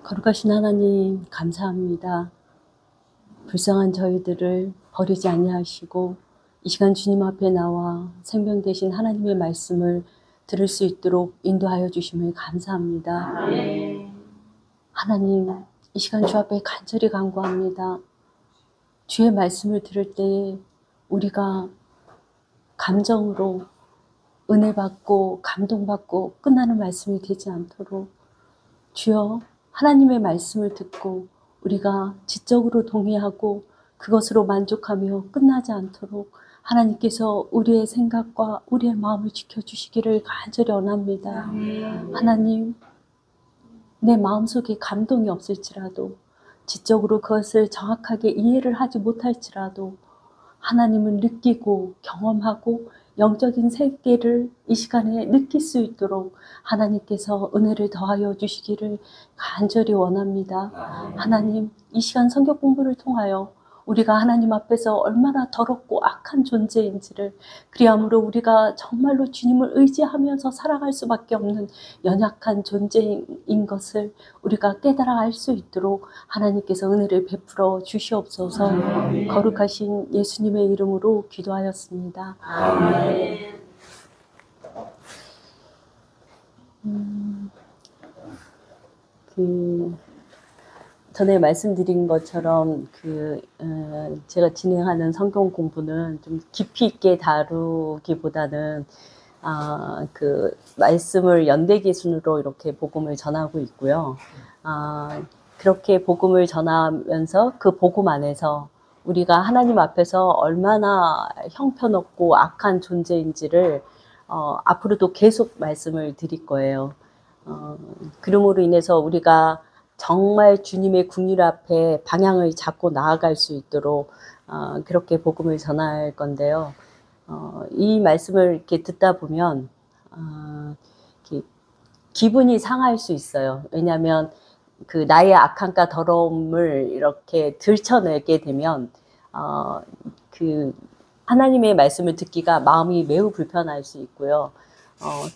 거룩하신 하나님 감사합니다. 불쌍한 저희들을 버리지 아니하시고 이 시간 주님 앞에 나와 생명 되신 하나님의 말씀을 들을 수 있도록 인도하여 주심을 감사합니다. 하나님, 이 시간 주 앞에 간절히 간구합니다. 주의 말씀을 들을 때에 우리가 감정으로 은혜 받고 감동받고 끝나는 말씀이 되지 않도록 주여, 하나님의 말씀을 듣고 우리가 지적으로 동의하고 그것으로 만족하며 끝나지 않도록 하나님께서 우리의 생각과 우리의 마음을 지켜주시기를 간절히 원합니다. 하나님, 내 마음속에 감동이 없을지라도 지적으로 그것을 정확하게 이해를 하지 못할지라도 하나님을 느끼고 경험하고 영적인 세계를 이 시간에 느낄 수 있도록 하나님께서 은혜를 더하여 주시기를 간절히 원합니다. 하나님, 이 시간 성경 공부를 통하여 우리가 하나님 앞에서 얼마나 더럽고 악한 존재인지를, 그리함으로 우리가 정말로 주님을 의지하면서 살아갈 수밖에 없는 연약한 존재인 것을 우리가 깨달아 알 수 있도록 하나님께서 은혜를 베풀어 주시옵소서. 거룩하신 예수님의 이름으로 기도하였습니다. 아멘. 전에 말씀드린 것처럼 제가 진행하는 성경 공부는 좀 깊이 있게 다루기보다는 말씀을 연대기 순으로 이렇게 복음을 전하고 있고요. 그렇게 복음을 전하면서 그 복음 안에서 우리가 하나님 앞에서 얼마나 형편없고 악한 존재인지를 앞으로도 계속 말씀을 드릴 거예요. 그러므로 인해서 우리가 정말 주님의 궁율 앞에 방향을 잡고 나아갈 수 있도록 그렇게 복음을 전할 건데요. 이 말씀을 이렇게 듣다 보면 이렇게 기분이 상할 수 있어요. 왜냐하면 나의 악함과 더러움을 이렇게 들춰내게 되면 하나님의 말씀을 듣기가 마음이 매우 불편할 수 있고요.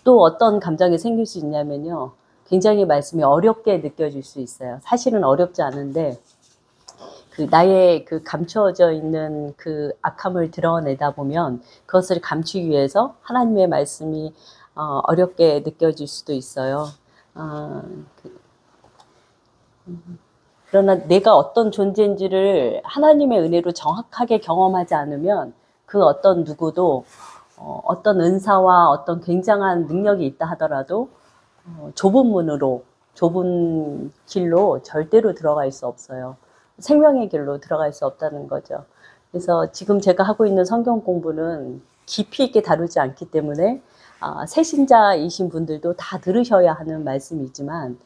또 어떤 감정이 생길 수 있냐면요. 굉장히 말씀이 어렵게 느껴질 수 있어요. 사실은 어렵지 않은데 나의 감추어져 있는 악함을 드러내다 보면 그것을 감추기 위해서 하나님의 말씀이 어렵게 느껴질 수도 있어요. 그러나 내가 어떤 존재인지를 하나님의 은혜로 정확하게 경험하지 않으면 그 어떤 누구도 어떤 은사와 어떤 굉장한 능력이 있다 하더라도 좁은 문으로, 좁은 길로 절대로 들어갈 수 없어요. 생명의 길로 들어갈 수 없다는 거죠. 그래서 지금 제가 하고 있는 성경 공부는 깊이 있게 다루지 않기 때문에 새신자이신 분들도 다 들으셔야 하는 말씀이지만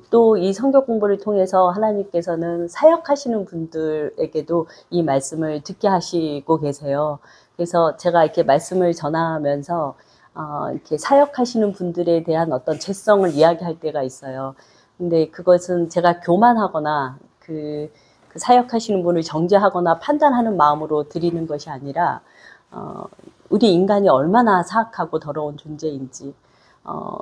또 이 성경 공부를 통해서 하나님께서는 사역하시는 분들에게도 이 말씀을 듣게 하시고 계세요. 그래서 제가 이렇게 말씀을 전하면서 이렇게 사역하시는 분들에 대한 어떤 죄성을 이야기할 때가 있어요. 근데 그것은 제가 교만하거나 그 사역하시는 분을 정죄하거나 판단하는 마음으로 드리는 것이 아니라 우리 인간이 얼마나 사악하고 더러운 존재인지,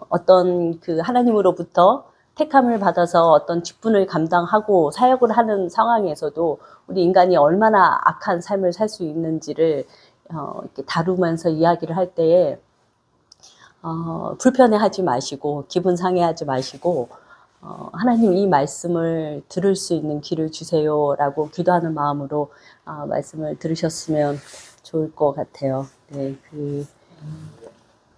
어떤 하나님으로부터 택함을 받아서 어떤 직분을 감당하고 사역을 하는 상황에서도 우리 인간이 얼마나 악한 삶을 살 수 있는지를 이렇게 다루면서 이야기를 할 때에 불편해하지 마시고 기분 상해하지 마시고 하나님 이 말씀을 들을 수 있는 길을 주세요라고 기도하는 마음으로 말씀을 들으셨으면 좋을 것 같아요. 네,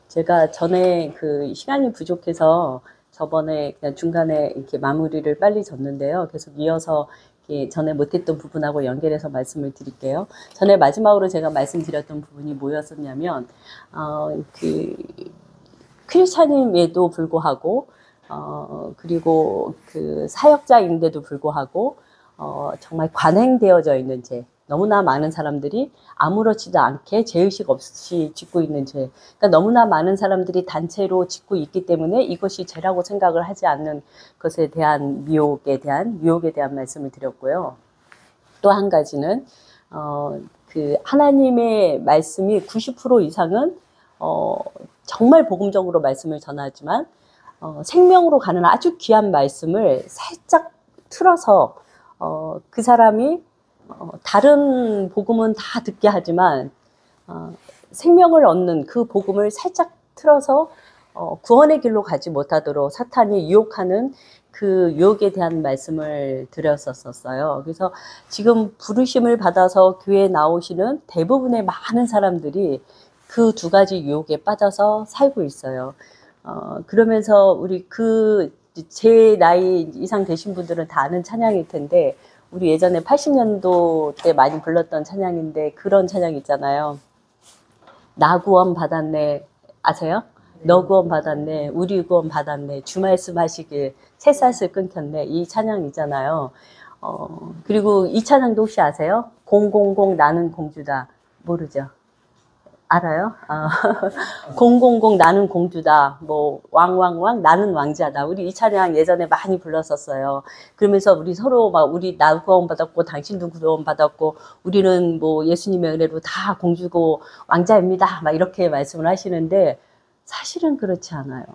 제가 전에 시간이 부족해서 저번에 그냥 중간에 이렇게 마무리를 빨리 졌는데요. 계속 이어서 전에 못했던 부분하고 연결해서 말씀을 드릴게요. 전에 마지막으로 제가 말씀드렸던 부분이 뭐였었냐면, 크리스찬임에도 불구하고, 그리고 사역자인데도 불구하고, 정말 관행되어져 있는 죄. 너무나 많은 사람들이 아무렇지도 않게 죄의식 없이 짓고 있는 죄. 그러니까 너무나 많은 사람들이 단체로 짓고 있기 때문에 이것이 죄라고 생각을 하지 않는 것에 대한 유혹에 대한 말씀을 드렸고요. 또 한 가지는 하나님의 말씀이 90% 이상은 정말 복음적으로 말씀을 전하지만 생명으로 가는 아주 귀한 말씀을 살짝 틀어서 그 사람이 다른 복음은 다 듣게 하지만 생명을 얻는 그 복음을 살짝 틀어서 구원의 길로 가지 못하도록 사탄이 유혹하는 그 유혹에 대한 말씀을 드렸었어요. 그래서 지금 부르심을 받아서 교회에 나오시는 대부분의 많은 사람들이 그 두 가지 유혹에 빠져서 살고 있어요. 그러면서 우리 제 나이 이상 되신 분들은 다 아는 찬양일 텐데, 우리 예전에 80년도 때 많이 불렀던 찬양인데, 그런 찬양 있잖아요. 나 구원 받았네. 아세요? 너 구원 받았네. 우리 구원 받았네. 주 말씀하시길 새싹을 끊겼네. 이 찬양이잖아요. 그리고 이 찬양도 혹시 아세요? 000 나는 공주다. 모르죠? 알아요? 000 나는 공주다. 뭐 왕왕왕 나는 왕자다. 우리 이 찬양 예전에 많이 불렀었어요. 그러면서 우리 서로 막 우리 나 구원 받았고 당신도 구원 받았고 우리는 뭐 예수님의 은혜로 다 공주고 왕자입니다. 막 이렇게 말씀을 하시는데 사실은 그렇지 않아요.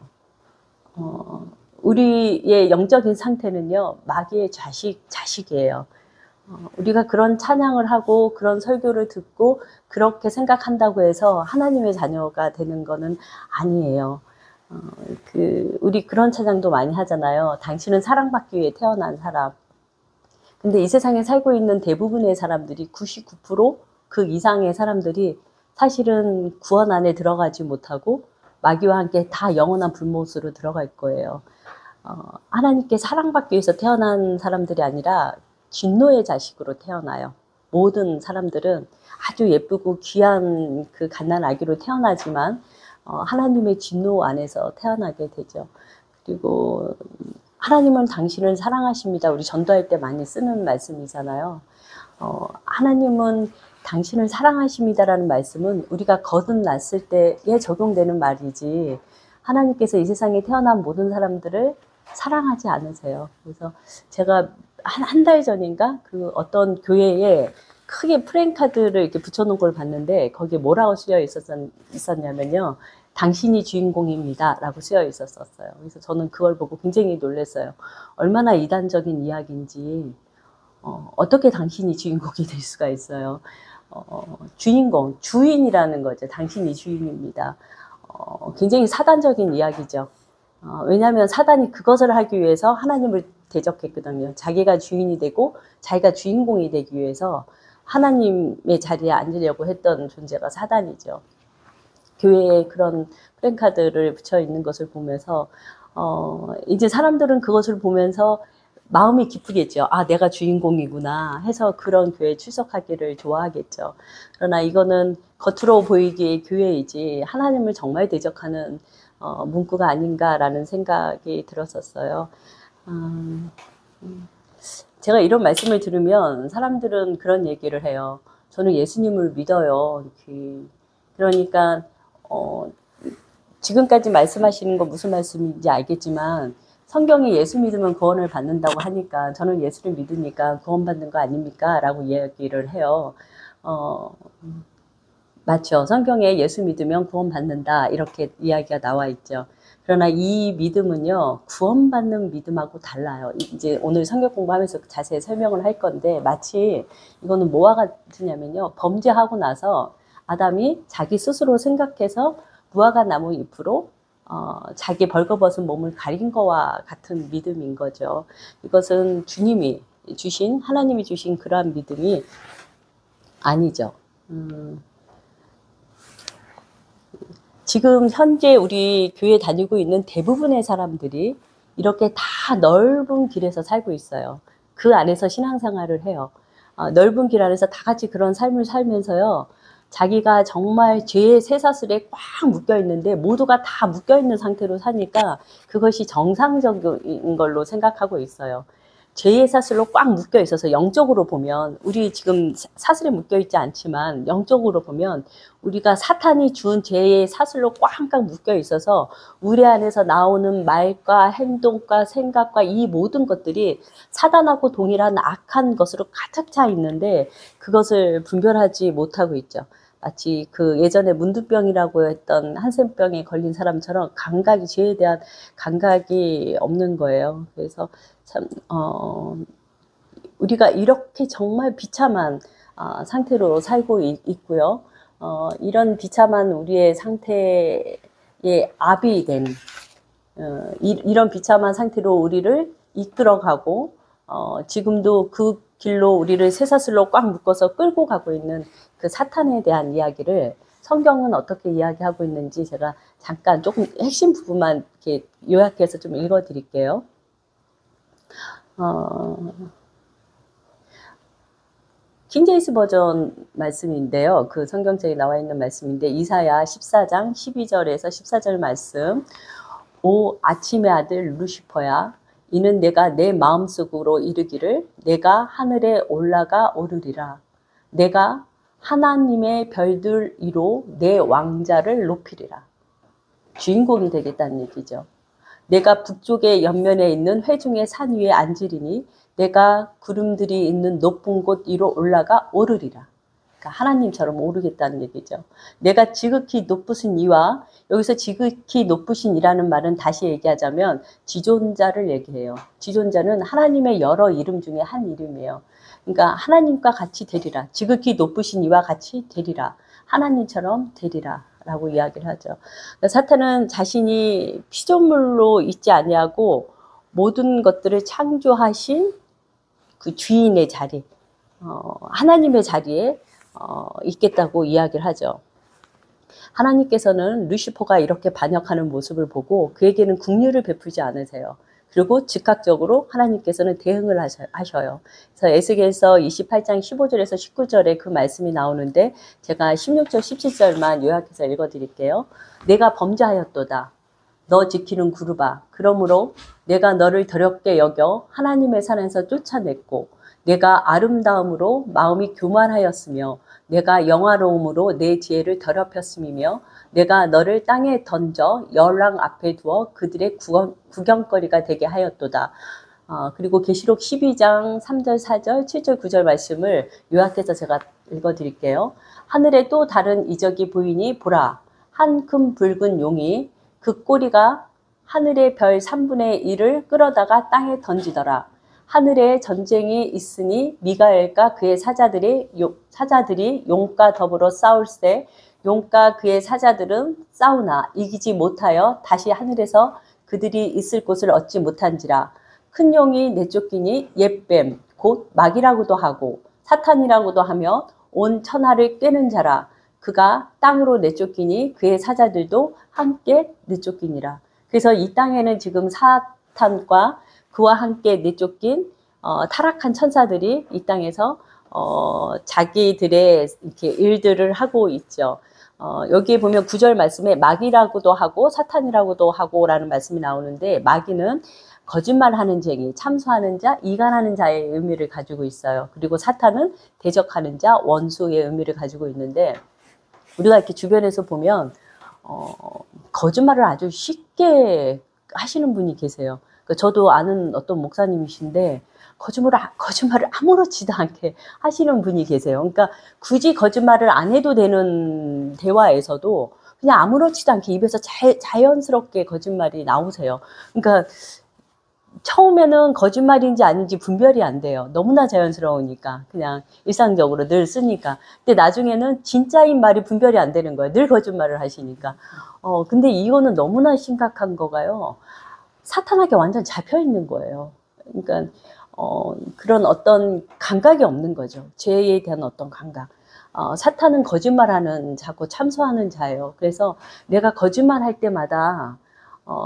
우리의 영적인 상태는요, 마귀의 자식이에요. 우리가 그런 찬양을 하고 그런 설교를 듣고 그렇게 생각한다고 해서 하나님의 자녀가 되는 거는 아니에요. 우리 그런 찬양도 많이 하잖아요. 당신은 사랑받기 위해 태어난 사람. 근데 이 세상에 살고 있는 대부분의 사람들이 99% 그 이상의 사람들이 사실은 구원 안에 들어가지 못하고 마귀와 함께 다 영원한 불못으로 들어갈 거예요. 하나님께 사랑받기 위해서 태어난 사람들이 아니라 진노의 자식으로 태어나요. 모든 사람들은 아주 예쁘고 귀한 그 갓난 아기로 태어나지만 하나님의 진노 안에서 태어나게 되죠. 그리고 하나님은 당신을 사랑하십니다. 우리 전도할 때 많이 쓰는 말씀이잖아요. 하나님은 당신을 사랑하십니다라는 말씀은 우리가 거듭났을 때에 적용되는 말이지, 하나님께서 이 세상에 태어난 모든 사람들을 사랑하지 않으세요. 그래서 제가 한 달 전인가 그 어떤 교회에 크게 프랭카드를 이렇게 붙여놓은 걸 봤는데 거기에 뭐라고 쓰여 있었냐면요, 당신이 주인공입니다 라고 쓰여 있었어요. 그래서 저는 그걸 보고 굉장히 놀랐어요. 얼마나 이단적인 이야기인지. 어떻게 당신이 주인공이 될 수가 있어요. 주인공, 주인이라는 거죠. 당신이 주인입니다. 굉장히 사단적인 이야기죠. 왜냐하면 사단이 그것을 하기 위해서 하나님을 대적했거든요. 자기가 주인이 되고 자기가 주인공이 되기 위해서 하나님의 자리에 앉으려고 했던 존재가 사단이죠. 교회에 그런 플랜카드를 붙여 있는 것을 보면서 이제 사람들은 그것을 보면서 마음이 기쁘겠죠. 아, 내가 주인공이구나 해서 그런 교회에 출석하기를 좋아하겠죠. 그러나 이거는 겉으로 보이기에 교회이지 하나님을 정말 대적하는 문구가 아닌가라는 생각이 들었었어요. 제가 이런 말씀을 들으면 사람들은 그런 얘기를 해요. 저는 예수님을 믿어요. 그러니까 지금까지 말씀하시는 거 무슨 말씀인지 알겠지만 성경에 예수 믿으면 구원을 받는다고 하니까 저는 예수를 믿으니까 구원받는 거 아닙니까? 라고 이야기를 해요. 맞죠. 성경에 예수 믿으면 구원받는다 이렇게 이야기가 나와 있죠. 그러나 이 믿음은요, 구원받는 믿음하고 달라요. 이제 오늘 성경 공부하면서 자세히 설명을 할 건데, 마치 이거는 뭐와 같으냐면요, 범죄하고 나서 아담이 자기 스스로 생각해서 무화과 나무 잎으로 자기 벌거벗은 몸을 가린 거와 같은 믿음인 거죠. 이것은 주님이 주신, 하나님이 주신 그러한 믿음이 아니죠. 지금 현재 우리 교회 다니고 있는 대부분의 사람들이 이렇게 다 넓은 길에서 살고 있어요. 그 안에서 신앙생활을 해요. 넓은 길 안에서 다 같이 그런 삶을 살면서요, 자기가 정말 죄의 쇠사슬에 꽉 묶여 있는데 모두가 다 묶여 있는 상태로 사니까 그것이 정상적인 걸로 생각하고 있어요. 죄의 사슬로 꽉 묶여 있어서 영적으로 보면, 우리 지금 사슬에 묶여 있지 않지만 영적으로 보면 우리가 사탄이 준 죄의 사슬로 꽉꽉 묶여 있어서 우리 안에서 나오는 말과 행동과 생각과 이 모든 것들이 사단하고 동일한 악한 것으로 가득 차 있는데 그것을 분별하지 못하고 있죠. 마치 그 예전에 문두병이라고 했던 한센병에 걸린 사람처럼 감각이, 죄에 대한 감각이 없는 거예요. 그래서 참 우리가 이렇게 정말 비참한 상태로 살고 있고요. 이런 비참한 우리의 상태에 압이 된 이런 비참한 상태로 우리를 이끌어가고 지금도 그 길로 우리를 쇠사슬로 꽉 묶어서 끌고 가고 있는 그 사탄에 대한 이야기를 성경은 어떻게 이야기하고 있는지 제가 잠깐 조금 핵심 부분만 이렇게 요약해서 좀 읽어 드릴게요. 킹제임스 버전 말씀인데요. 그 성경책에 나와 있는 말씀인데 이사야 14장 12절에서 14절 말씀. 오 아침의 아들 루시퍼야, 이는 내가 내 마음속으로 이르기를 내가 하늘에 올라가 오르리라. 내가 하나님의 별들 위로 내 왕자를 높이리라. 주인공이 되겠다는 얘기죠. 내가 북쪽의 옆면에 있는 회중의 산 위에 앉으리니 내가 구름들이 있는 높은 곳 위로 올라가 오르리라. 그러니까 하나님처럼 오르겠다는 얘기죠. 내가 지극히 높으신 이와, 여기서 지극히 높으신 이라는 말은 다시 얘기하자면 지존자를 얘기해요. 지존자는 하나님의 여러 이름 중에 한 이름이에요. 그러니까 하나님과 같이 되리라. 지극히 높으신 이와 같이 되리라. 하나님처럼 되리라 라고 이야기를 하죠. 그러니까 사탄은 자신이 피조물로 있지 아니하고 모든 것들을 창조하신 그 주인의 자리, 하나님의 자리에 있겠다고 이야기를 하죠. 하나님께서는 루시퍼가 이렇게 반역하는 모습을 보고 그에게는 긍휼을 베푸지 않으세요. 그리고 즉각적으로 하나님께서는 대응을 하셔요. 그래서 에스겔서 28장 15절에서 19절에 그 말씀이 나오는데 제가 16절 17절만 요약해서 읽어드릴게요. 내가 범죄하였도다. 너 지키는 구루바. 그러므로 내가 너를 더럽게 여겨 하나님의 산에서 쫓아냈고 내가 아름다움으로 마음이 교만하였으며 내가 영화로움으로 내 지혜를 더럽혔음이며 내가 너를 땅에 던져 열왕 앞에 두어 그들의 구경거리가 되게 하였도다. 그리고 계시록 12장 3절 4절 7절 9절 말씀을 요약해서 제가 읽어드릴게요. 하늘에 또 다른 이적이 보이니 보라, 한 큰 붉은 용이 그 꼬리가 하늘의 별 3분의 1을 끌어다가 땅에 던지더라. 하늘에 전쟁이 있으니 미가엘과 그의 사자들이 용과 더불어 싸울세 용과 그의 사자들은 싸우나 이기지 못하여 다시 하늘에서 그들이 있을 곳을 얻지 못한지라. 큰 용이 내쫓기니 옛뱀 곧 마귀라고도 하고 사탄이라고도 하며 온 천하를 꿰는 자라. 그가 땅으로 내쫓기니 그의 사자들도 함께 내쫓기니라. 그래서 이 땅에는 지금 사탄과 그와 함께 내쫓긴 타락한 천사들이 이 땅에서 자기들의 이렇게 일들을 하고 있죠. 여기에 보면 9절 말씀에 마귀라고도 하고 사탄이라고도 하고라는 말씀이 나오는데 마귀는 거짓말하는 쟁이, 참소하는 자, 이간하는 자의 의미를 가지고 있어요. 그리고 사탄은 대적하는 자, 원수의 의미를 가지고 있는데 우리가 이렇게 주변에서 보면 거짓말을 아주 쉽게 하시는 분이 계세요. 저도 아는 어떤 목사님이신데 거짓말을 아무렇지도 않게 하시는 분이 계세요. 그러니까 굳이 거짓말을 안 해도 되는 대화에서도 그냥 아무렇지도 않게 입에서 자연스럽게 거짓말이 나오세요. 그러니까 처음에는 거짓말인지 아닌지 분별이 안 돼요. 너무나 자연스러우니까 그냥 일상적으로 늘 쓰니까. 근데 나중에는 진짜인 말이 분별이 안 되는 거예요. 늘 거짓말을 하시니까. 근데 이거는 너무나 심각한 거가요. 사탄에게 완전 잡혀 있는 거예요. 그러니까 그런 어떤 감각이 없는 거죠. 죄에 대한 어떤 감각. 사탄은 거짓말하는 자고 참소하는 자예요. 그래서 내가 거짓말할 때마다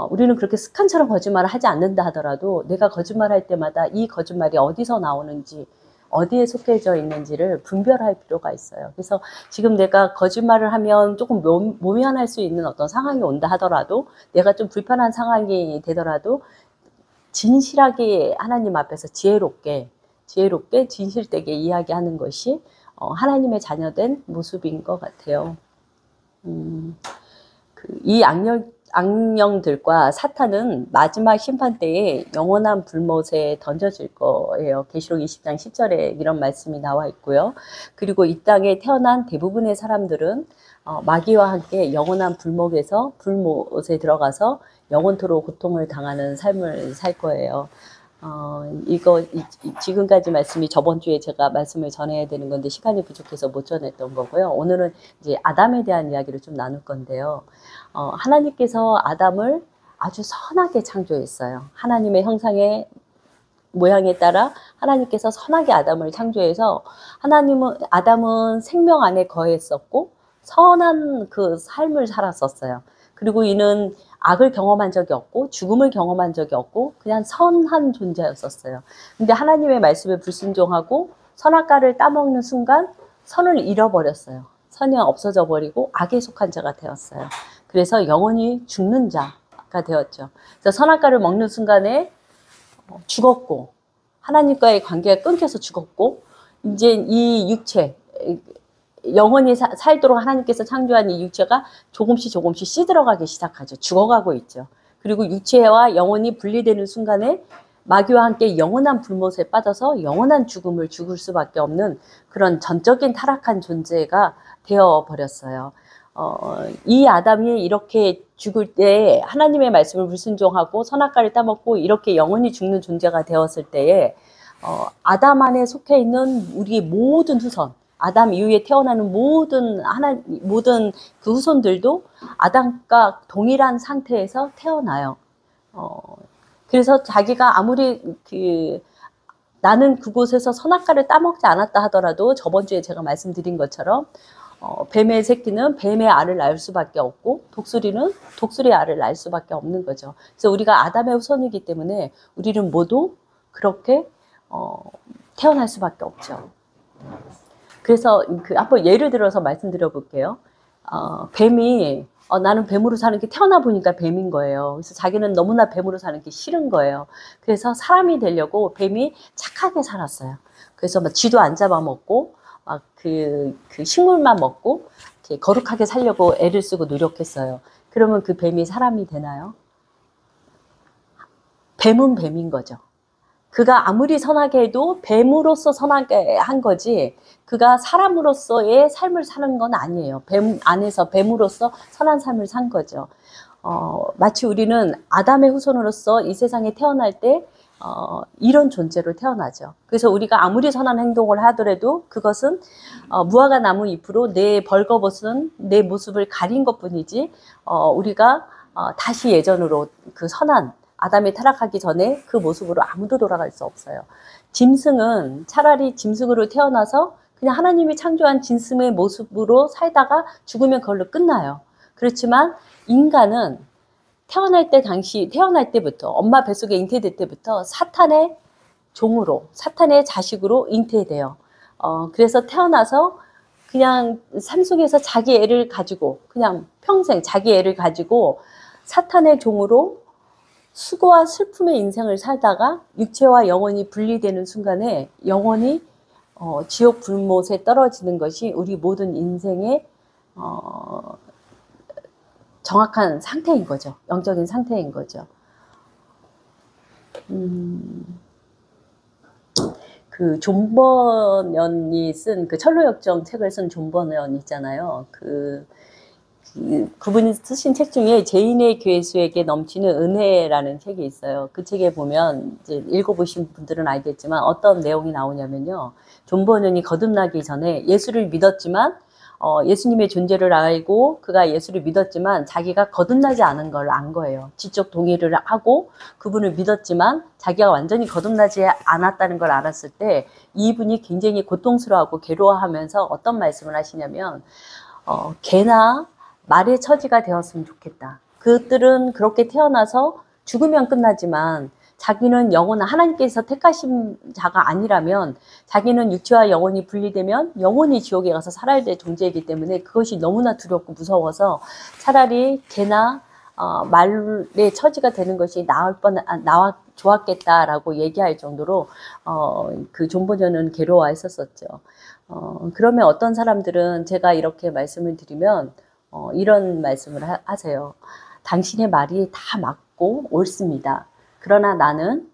우리는 그렇게 습관처럼 거짓말을 하지 않는다 하더라도 내가 거짓말할 때마다 이 거짓말이 어디서 나오는지 어디에 속해져 있는지를 분별할 필요가 있어요. 그래서 지금 내가 거짓말을 하면 조금 모면할 수 있는 어떤 상황이 온다 하더라도 내가 좀 불편한 상황이 되더라도 진실하게 하나님 앞에서 지혜롭게 진실되게 이야기하는 것이 하나님의 자녀된 모습인 것 같아요. 이 악령들과 사탄은 마지막 심판 때에 영원한 불못에 던져질 거예요. 계시록 20장 10절에 이런 말씀이 나와 있고요. 그리고 이 땅에 태어난 대부분의 사람들은 마귀와 함께 영원한 불못에 들어가서 영원토록 고통을 당하는 삶을 살 거예요. 지금까지 말씀이 저번 주에 제가 말씀을 전해야 되는 건데 시간이 부족해서 못 전했던 거고요. 오늘은 이제 아담에 대한 이야기를 좀 나눌 건데요. 하나님께서 아담을 아주 선하게 창조했어요. 하나님의 형상의 모양에 따라 하나님께서 선하게 아담을 창조해서 아담은 생명 안에 거했었고 선한 그 삶을 살았었어요. 그리고 이는 악을 경험한 적이 없고 죽음을 경험한 적이 없고 그냥 선한 존재였었어요. 근데 하나님의 말씀에 불순종하고 선악과를 따먹는 순간 선을 잃어버렸어요. 선이 없어져 버리고 악에 속한 자가 되었어요. 그래서 영원히 죽는 자가 되었죠. 그래서 선악과를 먹는 순간에 죽었고 하나님과의 관계가 끊겨서 죽었고 이제 이 육체 영원히 살도록 하나님께서 창조한 이 육체가 조금씩 시들어가기 시작하죠. 죽어가고 있죠. 그리고 육체와 영혼이 분리되는 순간에 마귀와 함께 영원한 불못에 빠져서 영원한 죽음을 죽을 수밖에 없는 그런 전적인 타락한 존재가 되어버렸어요. 이 아담이 이렇게 죽을 때 하나님의 말씀을 불순종하고 선악과를 따먹고 이렇게 영원히 죽는 존재가 되었을 때에 아담 안에 속해 있는 우리 모든 후손, 아담 이후에 태어나는 모든 그 후손들도 아담과 동일한 상태에서 태어나요. 그래서 자기가 아무리 나는 그곳에서 선악과를 따먹지 않았다 하더라도 저번 주에 제가 말씀드린 것처럼 뱀의 새끼는 뱀의 알을 낳을 수밖에 없고 독수리는 독수리의 알을 낳을 수밖에 없는 거죠. 그래서 우리가 아담의 후손이기 때문에 우리는 모두 그렇게 태어날 수밖에 없죠. 그래서 한번 예를 들어서 말씀드려 볼게요. 뱀이 나는 뱀으로 사는 게 태어나 보니까 뱀인 거예요. 그래서 자기는 너무나 뱀으로 사는 게 싫은 거예요. 그래서 사람이 되려고 뱀이 착하게 살았어요. 그래서 막 쥐도 안 잡아먹고 막 그 식물만 먹고 이렇게 거룩하게 살려고 애를 쓰고 노력했어요. 그러면 그 뱀이 사람이 되나요? 뱀은 뱀인 거죠. 그가 아무리 선하게 해도 뱀으로서 선하게 한 거지 그가 사람으로서의 삶을 사는 건 아니에요. 뱀 안에서 뱀으로서 선한 삶을 산 거죠. 마치 우리는 아담의 후손으로서 이 세상에 태어날 때 이런 존재로 태어나죠. 그래서 우리가 아무리 선한 행동을 하더라도 그것은 무화과 나무 잎으로 내 벌거벗은 내 모습을 가린 것뿐이지 우리가 다시 예전으로 그 선한 아담이 타락하기 전에 그 모습으로 아무도 돌아갈 수 없어요. 짐승은 차라리 짐승으로 태어나서 그냥 하나님이 창조한 짐승의 모습으로 살다가 죽으면 그걸로 끝나요. 그렇지만 인간은 태어날 때부터 엄마 뱃속에 잉태될 때부터 사탄의 종으로 사탄의 자식으로 잉태돼요. 그래서 태어나서 그냥 삶 속에서 자기 애를 가지고 그냥 평생 자기 애를 가지고 사탄의 종으로 수고와 슬픔의 인생을 살다가 육체와 영혼이 분리되는 순간에 영혼이 지옥 불못에 떨어지는 것이 우리 모든 인생의 정확한 상태인 거죠. 영적인 상태인 거죠. 그 존 버년이 쓴 그 철로역정 책을 쓴 존 버년 있잖아요. 그분이 쓰신 책 중에 죄인의 괴수에게 넘치는 은혜라는 책이 있어요. 그 책에 보면 이제 읽어보신 분들은 알겠지만 어떤 내용이 나오냐면요. 존 버년이 거듭나기 전에 예수를 믿었지만 예수님의 존재를 알고 그가 예수를 믿었지만 자기가 거듭나지 않은 걸 안 거예요. 지적 동의를 하고 그분을 믿었지만 자기가 완전히 거듭나지 않았다는 걸 알았을 때 이분이 굉장히 고통스러워하고 괴로워하면서 어떤 말씀을 하시냐면 개나 말의 처지가 되었으면 좋겠다. 그들은 그렇게 태어나서 죽으면 끝나지만 자기는 영원한 하나님께서 택하신 자가 아니라면 자기는 육체와 영혼이 분리되면 영원히 지옥에 가서 살아야 될 존재이기 때문에 그것이 너무나 두렵고 무서워서 차라리 개나 말의 처지가 되는 것이 나와 좋았겠다라고 얘기할 정도로 그 존 버년은 괴로워했었었죠. 그러면 어떤 사람들은 제가 이렇게 말씀을 드리면 이런 말씀을 하세요. 당신의 말이 다 맞고 옳습니다. 그러나 나는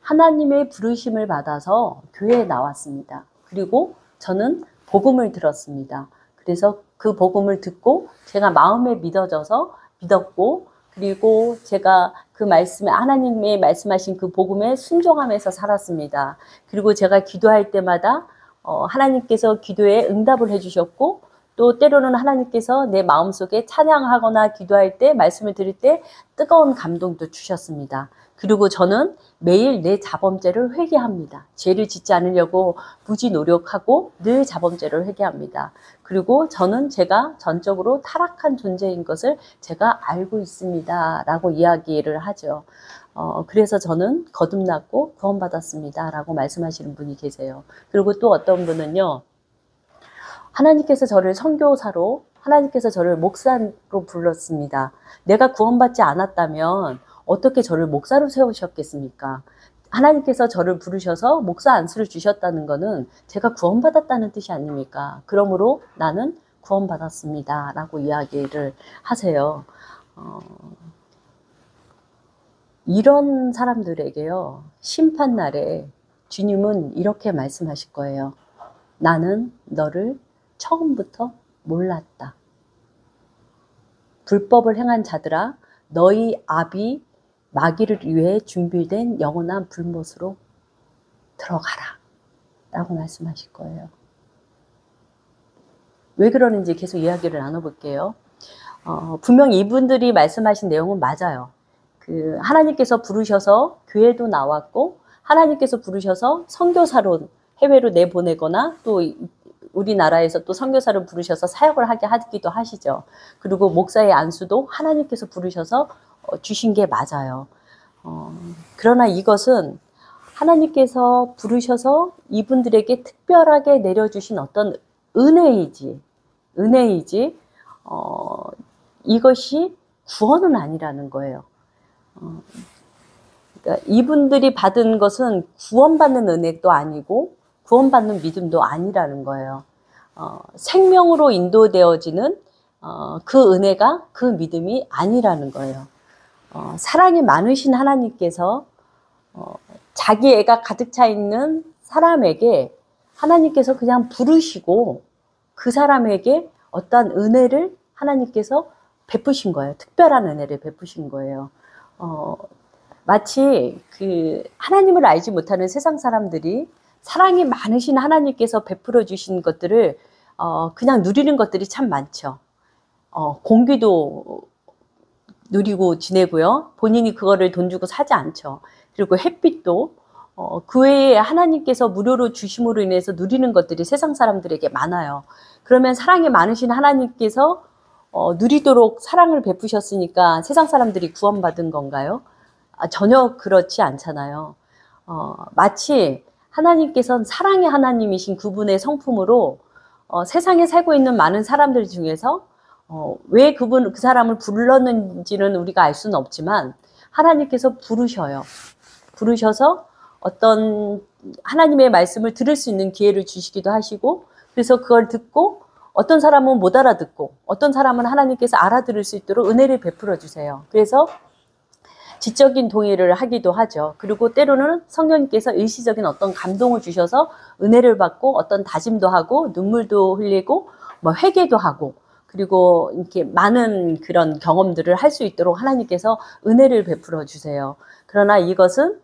하나님의 부르심을 받아서 교회에 나왔습니다. 그리고 저는 복음을 들었습니다. 그래서 그 복음을 듣고 제가 마음에 믿었고, 그리고 제가 그 말씀에, 하나님의 말씀하신 그 복음에 순종하면서 살았습니다. 그리고 제가 기도할 때마다 하나님께서 기도에 응답을 해주셨고, 또 때로는 하나님께서 내 마음속에 찬양하거나 기도할 때, 말씀을 들을 때 뜨거운 감동도 주셨습니다. 그리고 저는 매일 내 자범죄를 회개합니다. 죄를 짓지 않으려고 무지 노력하고 늘 자범죄를 회개합니다. 그리고 저는 제가 전적으로 타락한 존재인 것을 제가 알고 있습니다. 라고 이야기를 하죠. 그래서 저는 거듭났고 구원받았습니다. 라고 말씀하시는 분이 계세요. 그리고 또 어떤 분은요, 하나님께서 저를 선교사로, 하나님께서 저를 목사로 불렀습니다. 내가 구원받지 않았다면 어떻게 저를 목사로 세우셨겠습니까? 하나님께서 저를 부르셔서 목사 안수를 주셨다는 것은 제가 구원받았다는 뜻이 아닙니까? 그러므로 나는 구원받았습니다. 라고 이야기를 하세요. 이런 사람들에게요, 심판날에 주님은 이렇게 말씀하실 거예요. 나는 너를 처음부터 몰랐다. 불법을 행한 자들아, 너희 압이 마귀를 위해 준비된 영원한 불못으로 들어가라. 라고 말씀하실 거예요. 왜 그러는지 계속 이야기를 나눠볼게요. 분명히 이분들이 말씀하신 내용은 맞아요. 하나님께서 부르셔서 교회도 나왔고, 하나님께서 부르셔서 선교사로 해외로 내보내거나, 또 우리나라에서 또 선교사를 부르셔서 사역을 하게 하기도 하시죠. 그리고 목사의 안수도 하나님께서 부르셔서 주신 게 맞아요. 그러나 이것은 하나님께서 부르셔서 이분들에게 특별하게 내려주신 어떤 은혜이지, 이것이 구원은 아니라는 거예요. 그러니까 이분들이 받은 것은 구원받는 은혜도 아니고 구원받는 믿음도 아니라는 거예요. 생명으로 인도되어지는 그 은혜가 그 믿음이 아니라는 거예요. 사랑이 많으신 하나님께서 자기 애가 가득 차 있는 사람에게 하나님께서 그냥 부르시고 그 사람에게 어떠한 은혜를 하나님께서 베푸신 거예요. 특별한 은혜를 베푸신 거예요. 마치 하나님을 알지 못하는 세상 사람들이 사랑이 많으신 하나님께서 베풀어 주신 것들을 그냥 누리는 것들이 참 많죠. 공기도 누리고 지내고요. 본인이 그거를 돈 주고 사지 않죠. 그리고 햇빛도 그 외에 하나님께서 무료로 주심으로 인해서 누리는 것들이 세상 사람들에게 많아요. 그러면 사랑이 많으신 하나님께서 누리도록 사랑을 베푸셨으니까 세상 사람들이 구원받은 건가요? 전혀 그렇지 않잖아요. 마치 하나님께서는 사랑의 하나님이신 그분의 성품으로 세상에 살고 있는 많은 사람들 중에서 왜 그 사람을 불렀는지는 우리가 알 수는 없지만 하나님께서 부르셔서 어떤 하나님의 말씀을 들을 수 있는 기회를 주시기도 하시고, 그래서 그걸 듣고 어떤 사람은 못 알아듣고 어떤 사람은 하나님께서 알아들을 수 있도록 은혜를 베풀어 주세요. 그래서 지적인 동의를 하기도 하죠. 그리고 때로는 성령님께서 일시적인 어떤 감동을 주셔서 은혜를 받고 어떤 다짐도 하고 눈물도 흘리고 회개도 하고, 그리고 이렇게 많은 그런 경험들을 할 수 있도록 하나님께서 은혜를 베풀어 주세요. 그러나 이것은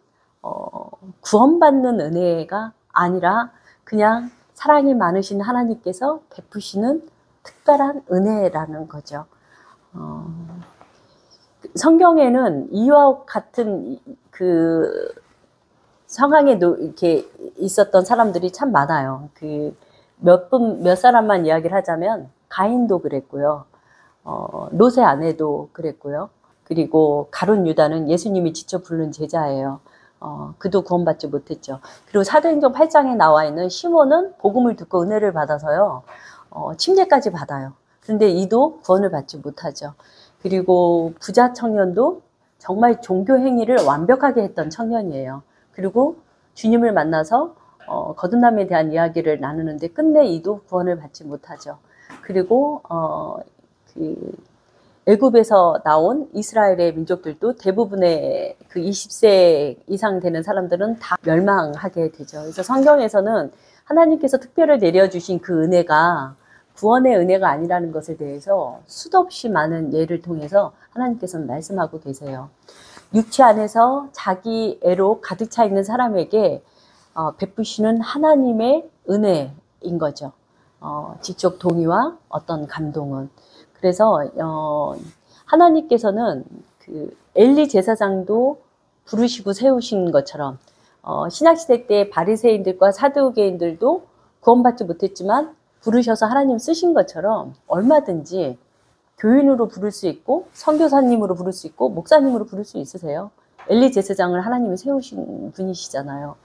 구원받는 은혜가 아니라 그냥 사랑이 많으신 하나님께서 베푸시는 특별한 은혜라는 거죠. 성경에는 이와 같은 상황에 이렇게 있었던 사람들이 참 많아요. 몇 사람만 이야기를 하자면 가인도 그랬고요. 롯의 아내도 그랬고요. 그리고 가룟 유다는 예수님이 직접 부른 제자예요. 그도 구원받지 못했죠. 그리고 사도행전 8장에 나와 있는 시몬은 복음을 듣고 은혜를 받아서요, 침례까지 받아요. 근데 이도 구원을 받지 못하죠. 그리고 부자 청년도 정말 종교 행위를 완벽하게 했던 청년이에요. 그리고 주님을 만나서 거듭남에 대한 이야기를 나누는데 끝내 이도 구원을 받지 못하죠. 그리고 애굽에서 나온 이스라엘의 민족들도 대부분의 그 20세 이상 되는 사람들은 다 멸망하게 되죠. 그래서 성경에서는 하나님께서 특별히 내려주신 그 은혜가 구원의 은혜가 아니라는 것에 대해서 수도 없이 많은 예를 통해서 하나님께서는 말씀하고 계세요. 육체 안에서 자기 애로 가득 차 있는 사람에게 베푸시는 하나님의 은혜인 거죠. 지적 동의와 어떤 감동은. 그래서 하나님께서는 그 엘리 제사장도 부르시고 세우신 것처럼 신약시대 때 바리새인들과 사두개인들도 구원받지 못했지만 부르셔서 하나님 쓰신 것처럼 얼마든지 교인으로 부를 수 있고 선교사님으로 부를 수 있고 목사님으로 부를 수 있으세요. 엘리 제사장을 하나님이 세우신 분이시잖아요.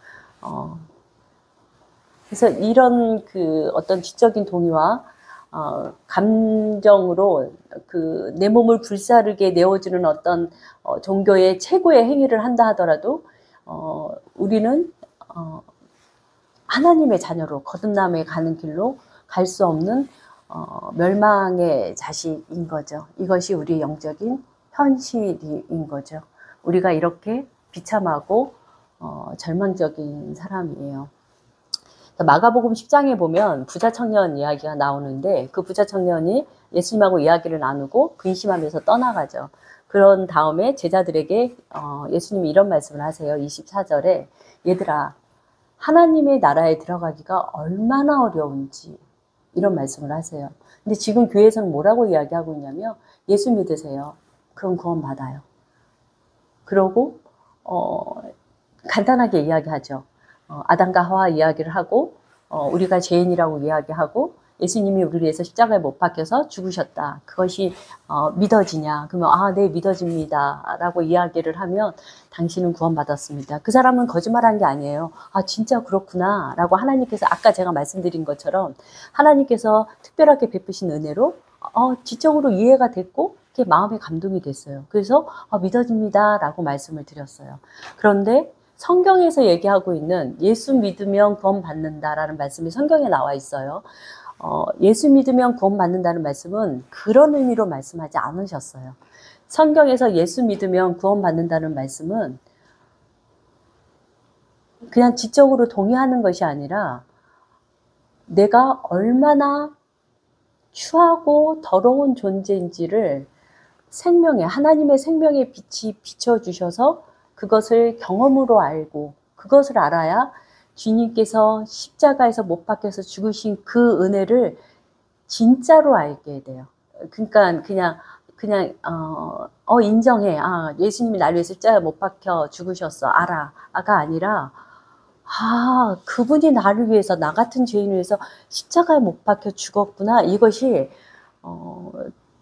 그래서 이런 그 어떤 지적인 동의와 감정으로 그 내 몸을 불사르게 내어주는 어떤 종교의 최고의 행위를 한다 하더라도 우리는 하나님의 자녀로 거듭남에 가는 길로 갈 수 없는 멸망의 자식인 거죠. 이것이 우리의 영적인 현실인 거죠. 우리가 이렇게 비참하고 절망적인 사람이에요. 마가복음 10장에 보면 부자 청년 이야기가 나오는데 그 부자 청년이 예수님하고 이야기를 나누고 근심하면서 떠나가죠. 그런 다음에 제자들에게 예수님이 이런 말씀을 하세요. 24절에 얘들아 하나님의 나라에 들어가기가 얼마나 어려운지 이런 말씀을 하세요. 근데 지금 교회에서는 뭐라고 이야기하고 있냐면 예수 믿으세요. 그럼 구원 받아요. 그러고 간단하게 이야기하죠. 아담과 하와 이야기를 하고 우리가 죄인이라고 이야기하고 예수님이 우리를 위해서 십자가에 못 박혀서 죽으셨다. 그것이 믿어지냐? 그러면 네 믿어집니다 라고 이야기를 하면 당신은 구원받았습니다. 그 사람은 거짓말한 게 아니에요. 진짜 그렇구나 라고 하나님께서 아까 제가 말씀드린 것처럼 하나님께서 특별하게 베푸신 은혜로 지적으로 이해가 됐고 그게 마음의 감동이 됐어요. 그래서 믿어집니다 라고 말씀을 드렸어요. 그런데 성경에서 얘기하고 있는 예수 믿으면 구원 받는다라는 말씀이 성경에 나와 있어요. 예수 믿으면 구원 받는다는 말씀은 그런 의미로 말씀하지 않으셨어요. 성경에서 예수 믿으면 구원 받는다는 말씀은 그냥 지적으로 동의하는 것이 아니라 내가 얼마나 추하고 더러운 존재인지를 하나님의 생명의 빛이 비춰주셔서 그것을 경험으로 알고 그것을 알아야 주님께서 십자가에서 못 박혀서 죽으신 그 은혜를 진짜로 알게 돼요. 그러니까 그냥 인정해. 예수님이 나를 위해서 십자가에 못 박혀 죽으셨어. 알아가 아니라 그분이 나를 위해서 나 같은 죄인을 위해서 십자가에 못 박혀 죽었구나. 이것이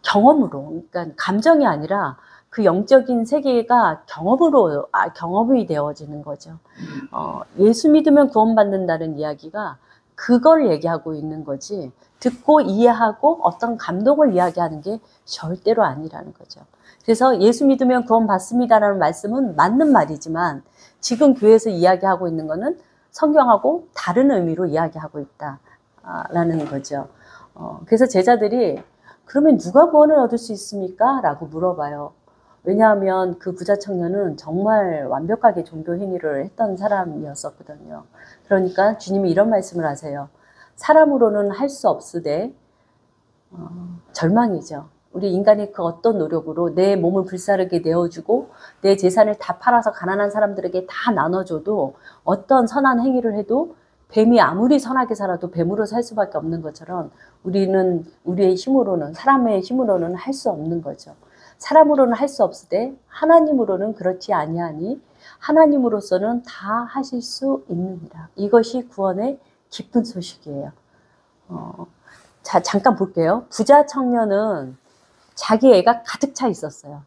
경험으로 그러니까 감정이 아니라 그 영적인 세계가 경험이 되어지는 거죠. 예수 믿으면 구원받는다는 이야기가 그걸 얘기하고 있는 거지 듣고 이해하고 어떤 감동을 이야기하는 게 절대로 아니라는 거죠. 그래서 예수 믿으면 구원받습니다라는 말씀은 맞는 말이지만 지금 교회에서 이야기하고 있는 거는 성경하고 다른 의미로 이야기하고 있다라는 거죠. 그래서 제자들이 그러면 누가 구원을 얻을 수 있습니까? 라고 물어봐요. 왜냐하면 그 부자 청년은 정말 완벽하게 종교 행위를 했던 사람이었었거든요. 그러니까 주님이 이런 말씀을 하세요. 사람으로는 할 수 없으되 절망이죠. 우리 인간이 그 어떤 노력으로 내 몸을 불사르게 내어주고 내 재산을 다 팔아서 가난한 사람들에게 다 나눠줘도 어떤 선한 행위를 해도 뱀이 아무리 선하게 살아도 뱀으로 살 수밖에 없는 것처럼 우리는 우리의 힘으로는 사람의 힘으로는 할 수 없는 거죠. 사람으로는 할 수 없으되 하나님으로는 그렇지 아니하니 하나님으로서는 다 하실 수 있느니라. 이것이 구원의 기쁜 소식이에요. 잠깐 볼게요. 부자 청년은 자기 애가 가득 차 있었어요.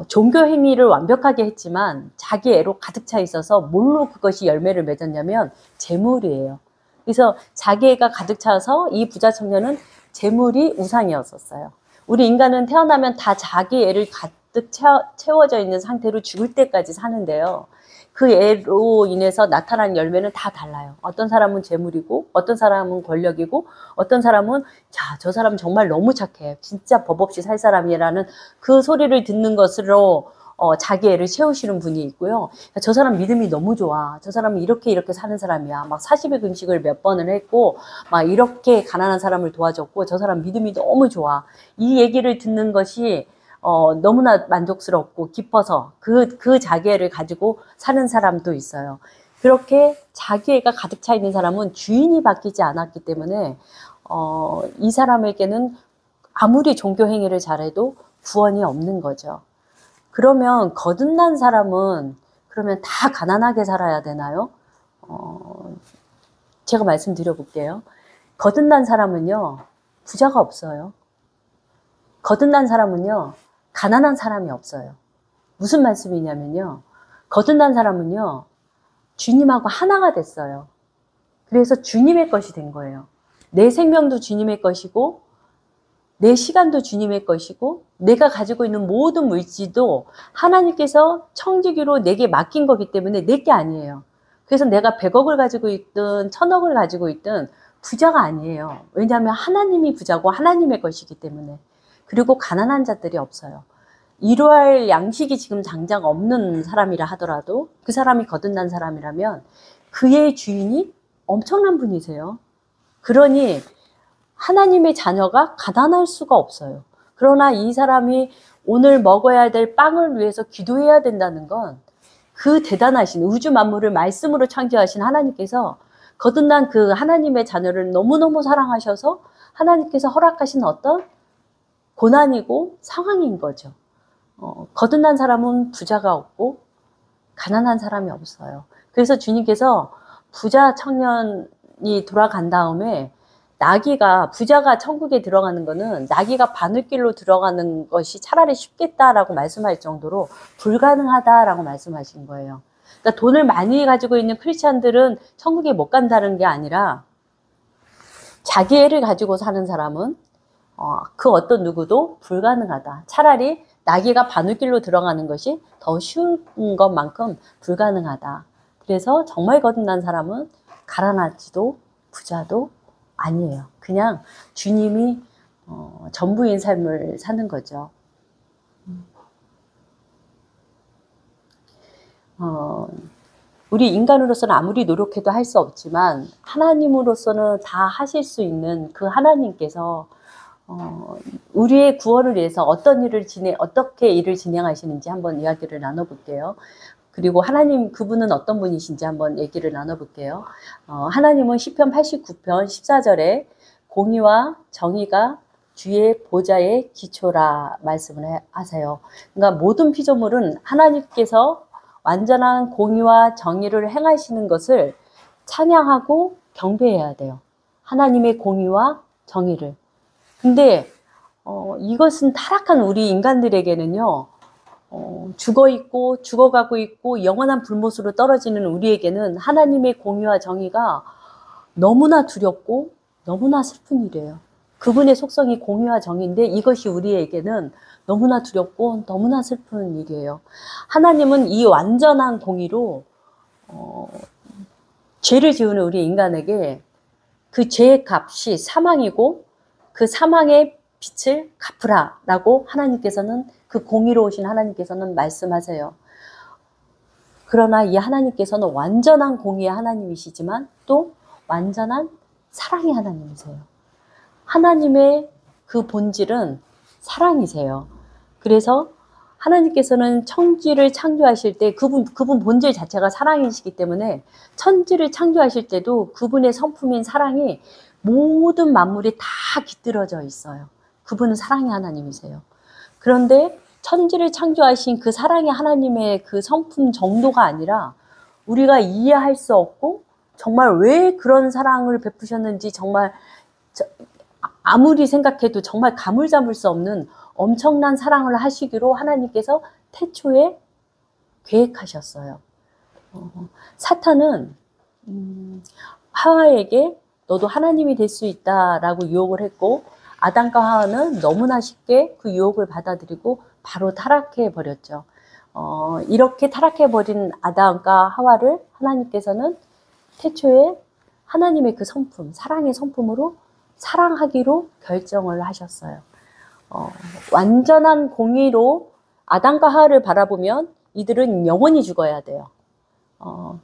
종교 행위를 완벽하게 했지만 자기 애로 가득 차 있어서 뭘로 그것이 열매를 맺었냐면 재물이에요. 그래서 자기 애가 가득 차서 이 부자 청년은 재물이 우상이었었어요. 우리 인간은 태어나면 다 자기 애를 가득 채워져 있는 상태로 죽을 때까지 사는데요. 그 애로 인해서 나타난 열매는 다 달라요. 어떤 사람은 재물이고, 어떤 사람은 권력이고, 어떤 사람은 자, 저 사람 정말 너무 착해. 진짜 법 없이 살 사람이라는 그 소리를 듣는 것으로 자기 애를 채우시는 분이 있고요. 저 사람 믿음이 너무 좋아. 저 사람은 이렇게 사는 사람이야. 막 40일 금식을 몇 번을 했고, 막 이렇게 가난한 사람을 도와줬고, 저 사람 믿음이 너무 좋아. 이 얘기를 듣는 것이 너무나 만족스럽고 기뻐서 그 자기애를 가지고 사는 사람도 있어요. 그렇게 자기애가 가득 차 있는 사람은 주인이 바뀌지 않았기 때문에 이 사람에게는 아무리 종교 행위를 잘해도 구원이 없는 거죠. 그러면 거듭난 사람은 그러면 다 가난하게 살아야 되나요? 제가 말씀드려 볼게요. 거듭난 사람은요, 부자가 없어요. 거듭난 사람은요, 가난한 사람이 없어요. 무슨 말씀이냐면요, 거듭난 사람은요, 주님하고 하나가 됐어요. 그래서 주님의 것이 된 거예요. 내 생명도 주님의 것이고, 내 시간도 주님의 것이고, 내가 가지고 있는 모든 물질도 하나님께서 청지기로 내게 맡긴 거기 때문에 내 게 아니에요. 그래서 내가 100억을 가지고 있든 1000억을 가지고 있든 부자가 아니에요. 왜냐하면 하나님이 부자고 하나님의 것이기 때문에. 그리고 가난한 자들이 없어요. 이루할 양식이 지금 당장 없는 사람이라 하더라도 그 사람이 거듭난 사람이라면 그의 주인이 엄청난 분이세요. 그러니 하나님의 자녀가 가난할 수가 없어요. 그러나 이 사람이 오늘 먹어야 될 빵을 위해서 기도해야 된다는 건 그 대단하신 우주 만물을 말씀으로 창조하신 하나님께서 거듭난 그 하나님의 자녀를 너무너무 사랑하셔서 하나님께서 허락하신 어떤 고난이고 상황인 거죠. 거듭난 사람은 부자가 없고 가난한 사람이 없어요. 그래서 주님께서 부자 청년이 돌아간 다음에 부자가 천국에 들어가는 거는 나귀가 바늘길로 들어가는 것이 차라리 쉽겠다라고 말씀할 정도로 불가능하다라고 말씀하신 거예요. 그러니까 돈을 많이 가지고 있는 크리스찬들은 천국에 못 간다는 게 아니라 자기 애를 가지고 사는 사람은 그 어떤 누구도 불가능하다. 차라리 나귀가 바늘길로 들어가는 것이 더 쉬운 것만큼 불가능하다. 그래서 정말 거듭난 사람은 가난하지도 부자도 아니에요. 그냥 주님이 전부인 삶을 사는 거죠. 우리 인간으로서는 아무리 노력해도 할 수 없지만 하나님으로서는 다 하실 수 있는 그 하나님께서 우리의 구원을 위해서 어떻게 일을 진행하시는지 한번 이야기를 나눠볼게요. 그리고 하나님 그분은 어떤 분이신지 한번 얘기를 나눠볼게요. 하나님은 시편 89편 14절에 공의와 정의가 주의 보좌의 기초라 말씀을 하세요. 그러니까 모든 피조물은 하나님께서 완전한 공의와 정의를 행하시는 것을 찬양하고 경배해야 돼요. 하나님의 공의와 정의를. 근데 이것은 타락한 우리 인간들에게는요, 죽어가고 있고 영원한 불못으로 떨어지는 우리에게는 하나님의 공의와 정의가 너무나 두렵고 너무나 슬픈 일이에요. 그분의 속성이 공의와 정의인데 이것이 우리에게는 너무나 두렵고 너무나 슬픈 일이에요. 하나님은 이 완전한 공의로 죄를 지으는 우리 인간에게 그 죄의 값이 사망이고 그 사망의 빛을 갚으라라고 하나님께서는 그 공의로우신 하나님께서는 말씀하세요. 그러나 이 하나님께서는 완전한 공의의 하나님이시지만 또 완전한 사랑의 하나님이세요. 하나님의 그 본질은 사랑이세요. 그래서 하나님께서는 천지를 창조하실 때 그분 본질 자체가 사랑이시기 때문에 천지를 창조하실 때도 그분의 성품인 사랑이 모든 만물이 다 깃들어져 있어요. 그분은 사랑의 하나님이세요. 그런데 천지를 창조하신 그 사랑의 하나님의 그 성품 정도가 아니라 우리가 이해할 수 없고 정말 왜 그런 사랑을 베푸셨는지 정말 아무리 생각해도 정말 감을 잡을 수 없는 엄청난 사랑을 하시기로 하나님께서 태초에 계획하셨어요. 사탄은 하와에게 너도 하나님이 될 수 있다라고 유혹을 했고 아담과 하와는 너무나 쉽게 그 유혹을 받아들이고 바로 타락해 버렸죠. 이렇게 타락해버린 아담과 하와를 하나님께서는 태초에 하나님의 그 성품, 사랑의 성품으로 사랑하기로 결정을 하셨어요. 완전한 공의로 아담과 하와를 바라보면 이들은 영원히 죽어야 돼요.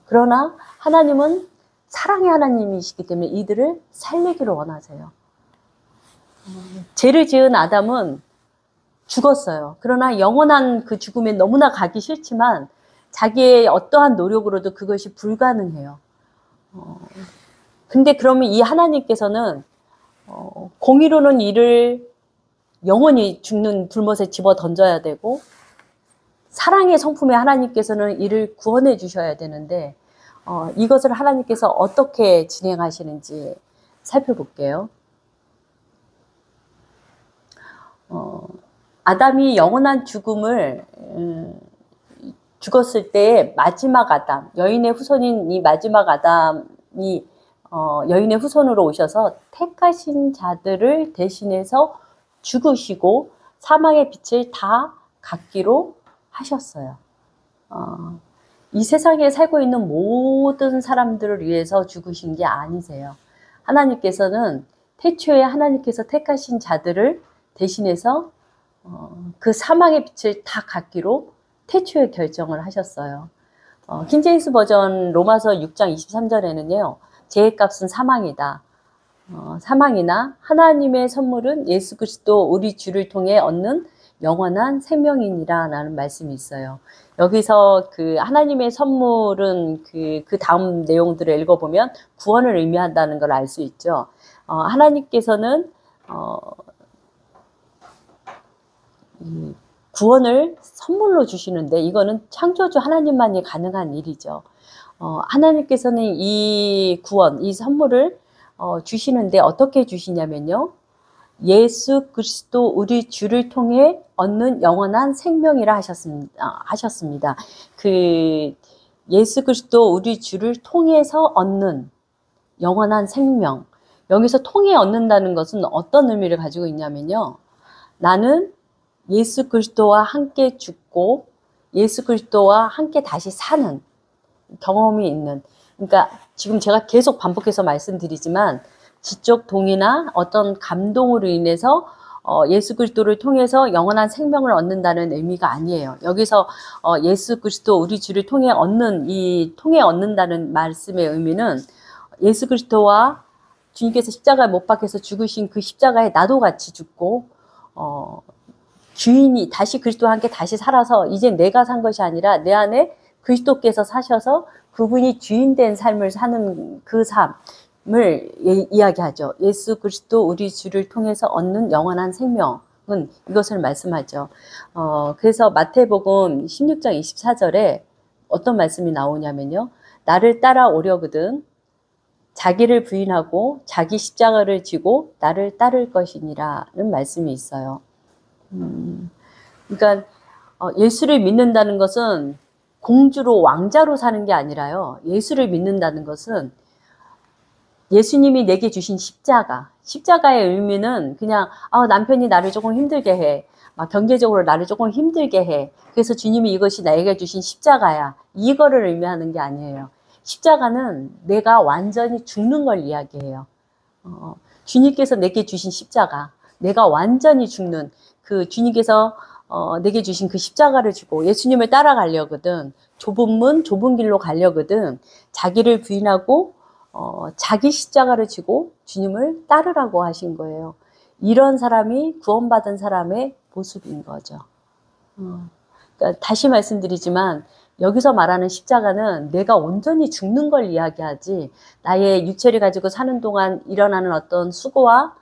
그러나 하나님은 사랑의 하나님이시기 때문에 이들을 살리기를 원하세요. 죄를 지은 아담은 죽었어요. 그러나 영원한 그 죽음에 너무나 가기 싫지만 자기의 어떠한 노력으로도 그것이 불가능해요. 근데 그러면 이 하나님께서는 공의로는 이를 영원히 죽는 불못에 집어 던져야 되고, 사랑의 성품의 하나님께서는 이를 구원해 주셔야 되는데 이것을 하나님께서 어떻게 진행하시는지 살펴볼게요. 아담이 영원한 죽음을 죽었을 때 마지막 아담, 여인의 후손인 이 마지막 아담이 여인의 후손으로 오셔서 택하신 자들을 대신해서 죽으시고 사망의 빛을 다 갖기로 하셨어요. 이 세상에 살고 있는 모든 사람들을 위해서 죽으신 게 아니세요. 하나님께서는 태초에 하나님께서 택하신 자들을 대신해서 그 사망의 빛을 다 갖기로 태초에 결정을 하셨어요. 킹제임스 버전 로마서 6장 23절에는요. 죄의 값은 사망이다. 사망이나 하나님의 선물은 예수 그리스도 우리 주를 통해 얻는 영원한 생명이니라 라는 말씀이 있어요. 여기서 그 하나님의 선물은 그 다음 내용들을 읽어보면 구원을 의미한다는 걸 알 수 있죠. 하나님께서는 구원을 선물로 주시는데 이거는 창조주 하나님만이 가능한 일이죠. 하나님께서는 이 구원, 이 선물을 주시는데 어떻게 주시냐면요. 예수 그리스도 우리 주를 통해 얻는 영원한 생명이라 하셨습니다. 그 예수 그리스도 우리 주를 통해서 얻는 영원한 생명. 여기서 통해 얻는다는 것은 어떤 의미를 가지고 있냐면요. 나는 예수 그리스도와 함께 죽고 예수 그리스도와 함께 다시 사는 경험이 있는, 그러니까 지금 제가 계속 반복해서 말씀드리지만 지적 동의나 어떤 감동으로 인해서 예수 그리스도를 통해서 영원한 생명을 얻는다는 의미가 아니에요. 여기서 예수 그리스도 우리 주를 통해 얻는다는 말씀의 의미는 예수 그리스도와 주님께서 십자가에 못 박혀서 죽으신 그 십자가에 나도 같이 죽고 주인이 다시 그리스도와 함께 다시 살아서 이제 내가 산 것이 아니라 내 안에 그리스도께서 사셔서 그분이 주인된 삶을 사는 그 삶을 이야기하죠. 예수 그리스도 우리 주를 통해서 얻는 영원한 생명은 이것을 말씀하죠. 그래서 마태복음 16장 24절에 어떤 말씀이 나오냐면요. 나를 따라오려거든 자기를 부인하고 자기 십자가를 지고 나를 따를 것이니라는 말씀이 있어요. 그러니까 예수를 믿는다는 것은 공주로 왕자로 사는 게 아니라요. 예수를 믿는다는 것은 예수님이 내게 주신 십자가의 의미는 그냥 남편이 나를 조금 힘들게 해. 막 경제적으로 나를 조금 힘들게 해. 그래서 주님이 이것이 나에게 주신 십자가야. 이거를 의미하는 게 아니에요. 십자가는 내가 완전히 죽는 걸 이야기해요. 주님께서 내게 주신 십자가, 내가 완전히 죽는 그 주님께서 내게 주신 그 십자가를 지고 예수님을 따라가려거든, 좁은 문, 좁은 길로 가려거든 자기를 부인하고 자기 십자가를 지고 주님을 따르라고 하신 거예요. 이런 사람이 구원받은 사람의 모습인 거죠. 그러니까 다시 말씀드리지만 여기서 말하는 십자가는 내가 온전히 죽는 걸 이야기하지 나의 육체를 가지고 사는 동안 일어나는 어떤 수고와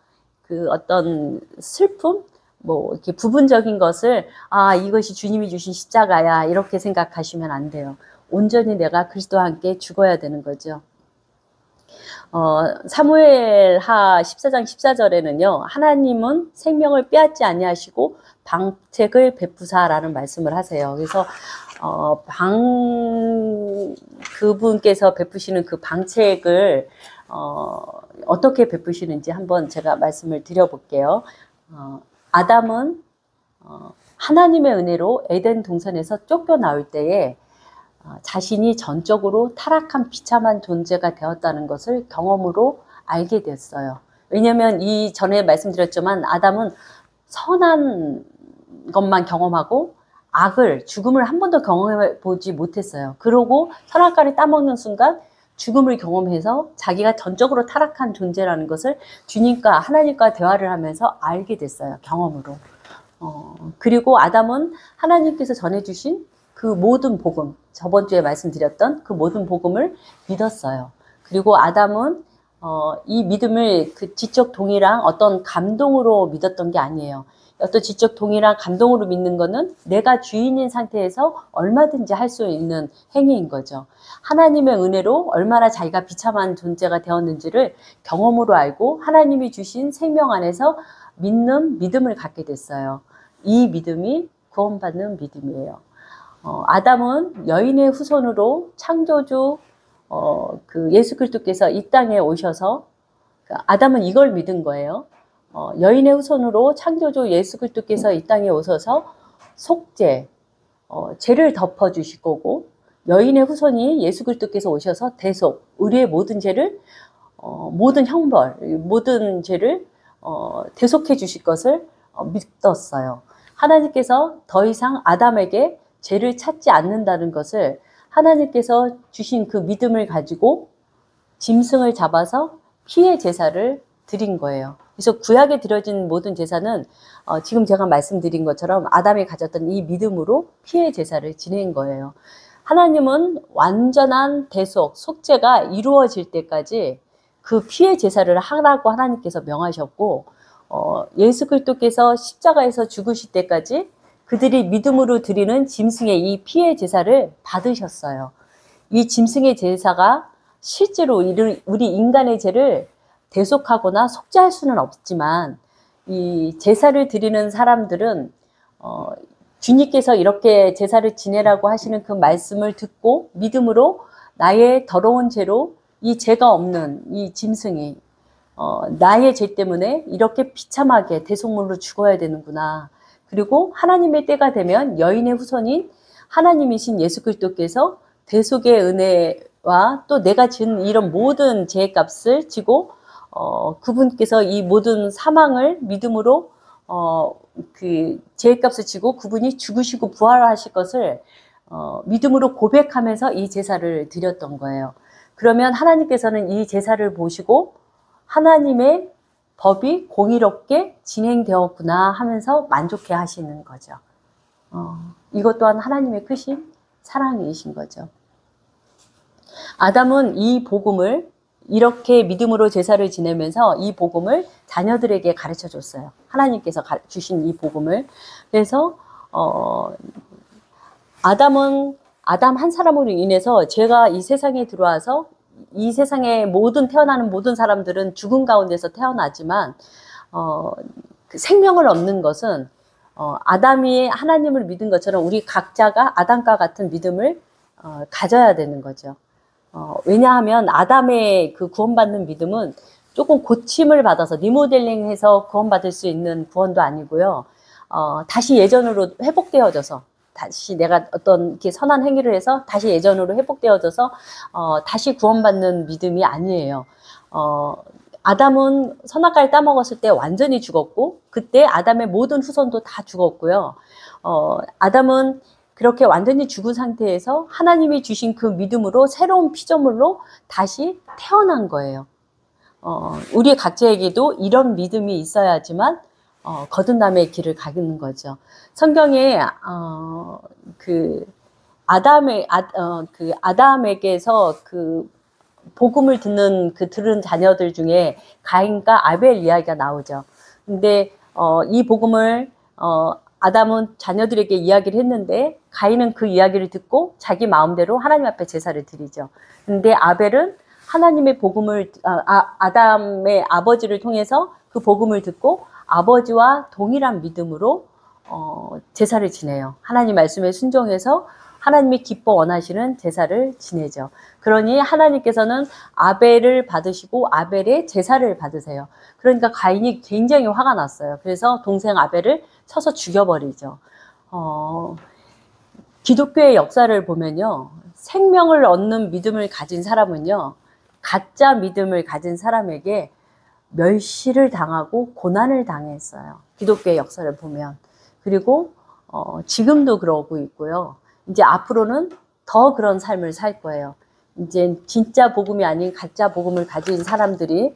그 어떤 슬픔, 뭐 이렇게 부분적인 것을 이것이 주님이 주신 십자가야 이렇게 생각하시면 안 돼요. 온전히 내가 그리스도와 함께 죽어야 되는 거죠. 사무엘하 14장 14절에는요. 하나님은 생명을 빼앗지 아니하시고 방책을 베푸사라는 말씀을 하세요. 그래서 그분께서 베푸시는 그 방책을 어떻게 베푸시는지 한번 제가 말씀을 드려볼게요. 아담은 하나님의 은혜로 에덴 동산에서 쫓겨나올 때에 자신이 전적으로 타락한 비참한 존재가 되었다는 것을 경험으로 알게 됐어요. 왜냐하면 이 전에 말씀드렸지만 아담은 선한 것만 경험하고 악을, 죽음을 한 번도 경험해 보지 못했어요. 그러고 선악과를 따먹는 순간 죽음을 경험해서 자기가 전적으로 타락한 존재라는 것을 주님과 하나님과 대화를 하면서 알게 됐어요. 경험으로. 그리고 아담은 하나님께서 전해주신 그 모든 복음, 저번 주에 말씀드렸던 그 모든 복음을 믿었어요. 그리고 아담은 이 믿음을 그 지적 동의랑 어떤 감동으로 믿었던 게 아니에요. 어떤 지적 동의랑 감동으로 믿는 거는 내가 주인인 상태에서 얼마든지 할 수 있는 행위인 거죠. 하나님의 은혜로 얼마나 자기가 비참한 존재가 되었는지를 경험으로 알고 하나님이 주신 생명 안에서 믿는 믿음을 갖게 됐어요. 이 믿음이 구원받는 믿음이에요. 아담은 여인의 후손으로 창조주 그 예수 그리스도께서 이 땅에 오셔서 아담은 이걸 믿은 거예요. 여인의 후손으로 창조주 예수 그리스도께서 이 땅에 오셔서 속죄, 죄를 덮어주실 거고 여인의 후손이 예수 그리스도께서 오셔서 대속, 우리의 모든 죄를 모든 형벌, 모든 죄를 대속해 주실 것을 믿었어요. 하나님께서 더 이상 아담에게 죄를 찾지 않는다는 것을 하나님께서 주신 그 믿음을 가지고 짐승을 잡아서 피의 제사를 드린 거예요. 그래서 구약에 드려진 모든 제사는 지금 제가 말씀드린 것처럼 아담이 가졌던 이 믿음으로 피의 제사를 지낸 거예요. 하나님은 완전한 대속, 속죄가 이루어질 때까지 그 피의 제사를 하라고 하나님께서 명하셨고 예수 그리스도께서 십자가에서 죽으실 때까지 그들이 믿음으로 드리는 짐승의 이 피의 제사를 받으셨어요. 이 짐승의 제사가 실제로 우리 인간의 죄를 대속하거나 속죄할 수는 없지만 이 제사를 드리는 사람들은 주님께서 이렇게 제사를 지내라고 하시는 그 말씀을 듣고 믿음으로 나의 더러운 죄로 이 죄가 없는 이 짐승이 나의 죄 때문에 이렇게 비참하게 대속물로 죽어야 되는구나. 그리고 하나님의 때가 되면 여인의 후손인 하나님이신 예수 그리스도께서 대속의 은혜와 또 내가 지은 이런 모든 죄의 값을 지고 그분께서 이 모든 사망을 믿음으로 그 죄의 값을 지고 그분이 죽으시고 부활하실 것을 믿음으로 고백하면서 이 제사를 드렸던 거예요. 그러면 하나님께서는 이 제사를 보시고 하나님의 법이 공의롭게 진행되었구나 하면서 만족해 하시는 거죠. 이것 또한 하나님의 크신 사랑이신 거죠. 아담은 이 복음을 이렇게 믿음으로 제사를 지내면서 이 복음을 자녀들에게 가르쳐 줬어요. 하나님께서 주신 이 복음을. 그래서 아담은 아담 한 사람으로 인해서 죄가 이 세상에 들어와서 이 세상에 태어나는 모든 사람들은 죽음 가운데서 태어나지만 그 생명을 얻는 것은 아담이 하나님을 믿은 것처럼 우리 각자가 아담과 같은 믿음을 가져야 되는 거죠. 왜냐하면 아담의 그 구원받는 믿음은 조금 고침을 받아서 리모델링해서 구원받을 수 있는 구원도 아니고요. 다시 예전으로 회복되어져서 다시 내가 어떤 이렇게 선한 행위를 해서 다시 예전으로 회복되어져서 다시 구원받는 믿음이 아니에요. 아담은 선악과를 따먹었을 때 완전히 죽었고 그때 아담의 모든 후손도 다 죽었고요. 아담은 그렇게 완전히 죽은 상태에서 하나님이 주신 그 믿음으로 새로운 피조물로 다시 태어난 거예요. 우리 각자에게도 이런 믿음이 있어야지만 거듭남의 길을 가는 거죠. 성경에 그 아담에게서 그 복음을 들은 자녀들 중에 가인과 아벨 이야기가 나오죠. 근데 이 복음을 아담은 자녀들에게 이야기를 했는데 가인은 그 이야기를 듣고 자기 마음대로 하나님 앞에 제사를 드리죠. 근데 아벨은 하나님의 복음을 아담의 아버지를 통해서 그 복음을 듣고 아버지와 동일한 믿음으로 제사를 지내요. 하나님 말씀에 순종해서 하나님이 기뻐 원하시는 제사를 지내죠. 그러니 하나님께서는 아벨을 받으시고 아벨의 제사를 받으세요. 그러니까 가인이 굉장히 화가 났어요. 그래서 동생 아벨을 쳐서 죽여버리죠. 기독교의 역사를 보면요. 생명을 얻는 믿음을 가진 사람은요. 가짜 믿음을 가진 사람에게 멸시를 당하고 고난을 당했어요. 기독교의 역사를 보면. 그리고 지금도 그러고 있고요. 이제 앞으로는 더 그런 삶을 살 거예요. 이제 진짜 복음이 아닌 가짜 복음을 가진 사람들이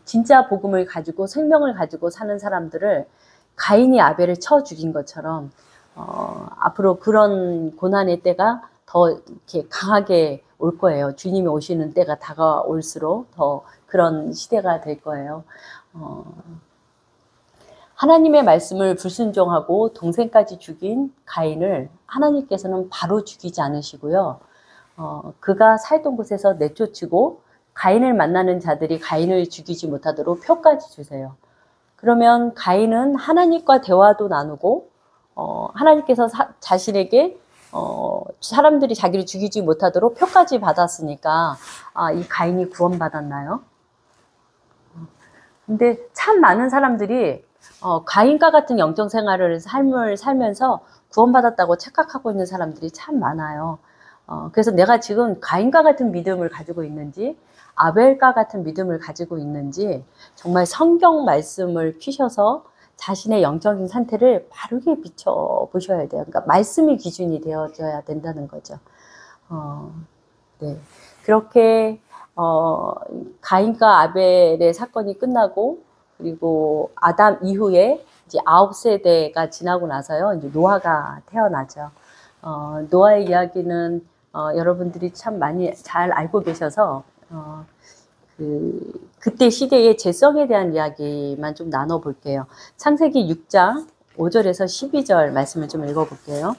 진짜 복음을 가지고 생명을 가지고 사는 사람들을 가인이 아벨을 쳐 죽인 것처럼 앞으로 그런 고난의 때가 더 이렇게 강하게 올 거예요. 주님이 오시는 때가 다가올수록 더 그런 시대가 될 거예요. 하나님의 말씀을 불순종하고 동생까지 죽인 가인을 하나님께서는 바로 죽이지 않으시고요. 그가 살던 곳에서 내쫓으고 가인을 만나는 자들이 가인을 죽이지 못하도록 표까지 주세요. 그러면 가인은 하나님과 대화도 나누고 하나님께서 자신에게 사람들이 자기를 죽이지 못하도록 표까지 받았으니까 이 가인이 구원받았나요? 근데 참 많은 사람들이 가인과 같은 영적 삶을 살면서 구원받았다고 착각하고 있는 사람들이 참 많아요. 그래서 내가 지금 가인과 같은 믿음을 가지고 있는지 아벨과 같은 믿음을 가지고 있는지 정말 성경 말씀을 피셔서 자신의 영적인 상태를 바르게 비춰보셔야 돼요. 그러니까 말씀이 기준이 되어져야 된다는 거죠. 네. 그렇게 가인과 아벨의 사건이 끝나고 그리고 아담 이후에 이제 9세대가 지나고 나서요. 이제 노아가 태어나죠. 노아의 이야기는 여러분들이 참 많이 잘 알고 계셔서 그때 시대의 재성에 대한 이야기만 좀 나눠볼게요. 창세기 6장 5절에서 12절 말씀을 좀 읽어볼게요.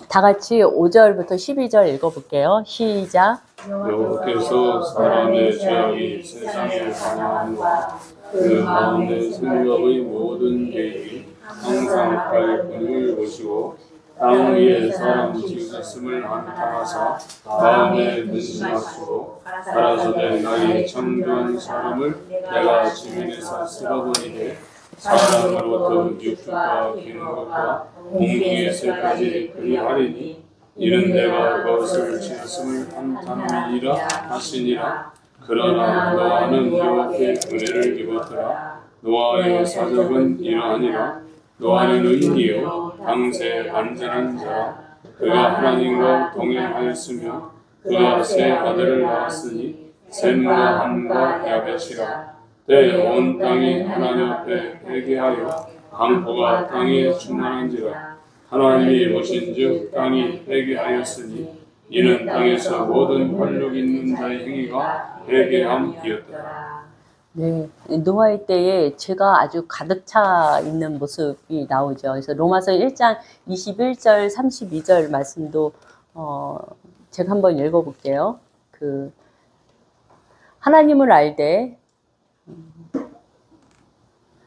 다 같이 5절부터 12절 읽어볼게요. 시작. 여호와께서 사람의 죄악이 세상에 강함과 그 가운데 생각의 모든 계획이 항상 발군을 보시고 땅 위에 사람 지으셨음을 한탄하사 다음에 근심하시고 가라사대 나의 창조한 사람을 내가 지면에서 쓸어버리되 사람으로부터 육축과 기는 것과 공중의 새까지 그리하리니 이는 내가 그것을 지었음을 한탄함이니라 하시니라. 그러나 노아는 여호와께 은혜를 입었더라. 노아의 사적은 이러하니라. 노아는 의인이요 당세 안전한 자라. 그가 하나님과 동행하였으며 그가 세 아들을 낳았으니 셈과 함과 야벳이라. 때 온 땅이 하나님 앞에 회개하여 강포가 땅에 충만한지라. 하나님이 보신즉 땅이 회개하였으니 이는 땅에서 모든 활력 있는 자의 행위가 회개함이었더라. 네, 노아의 때에 죄가 아주 가득 차 있는 모습이 나오죠. 그래서 로마서 1장 21절 32절 말씀도 제가 한번 읽어볼게요. 하나님을 알되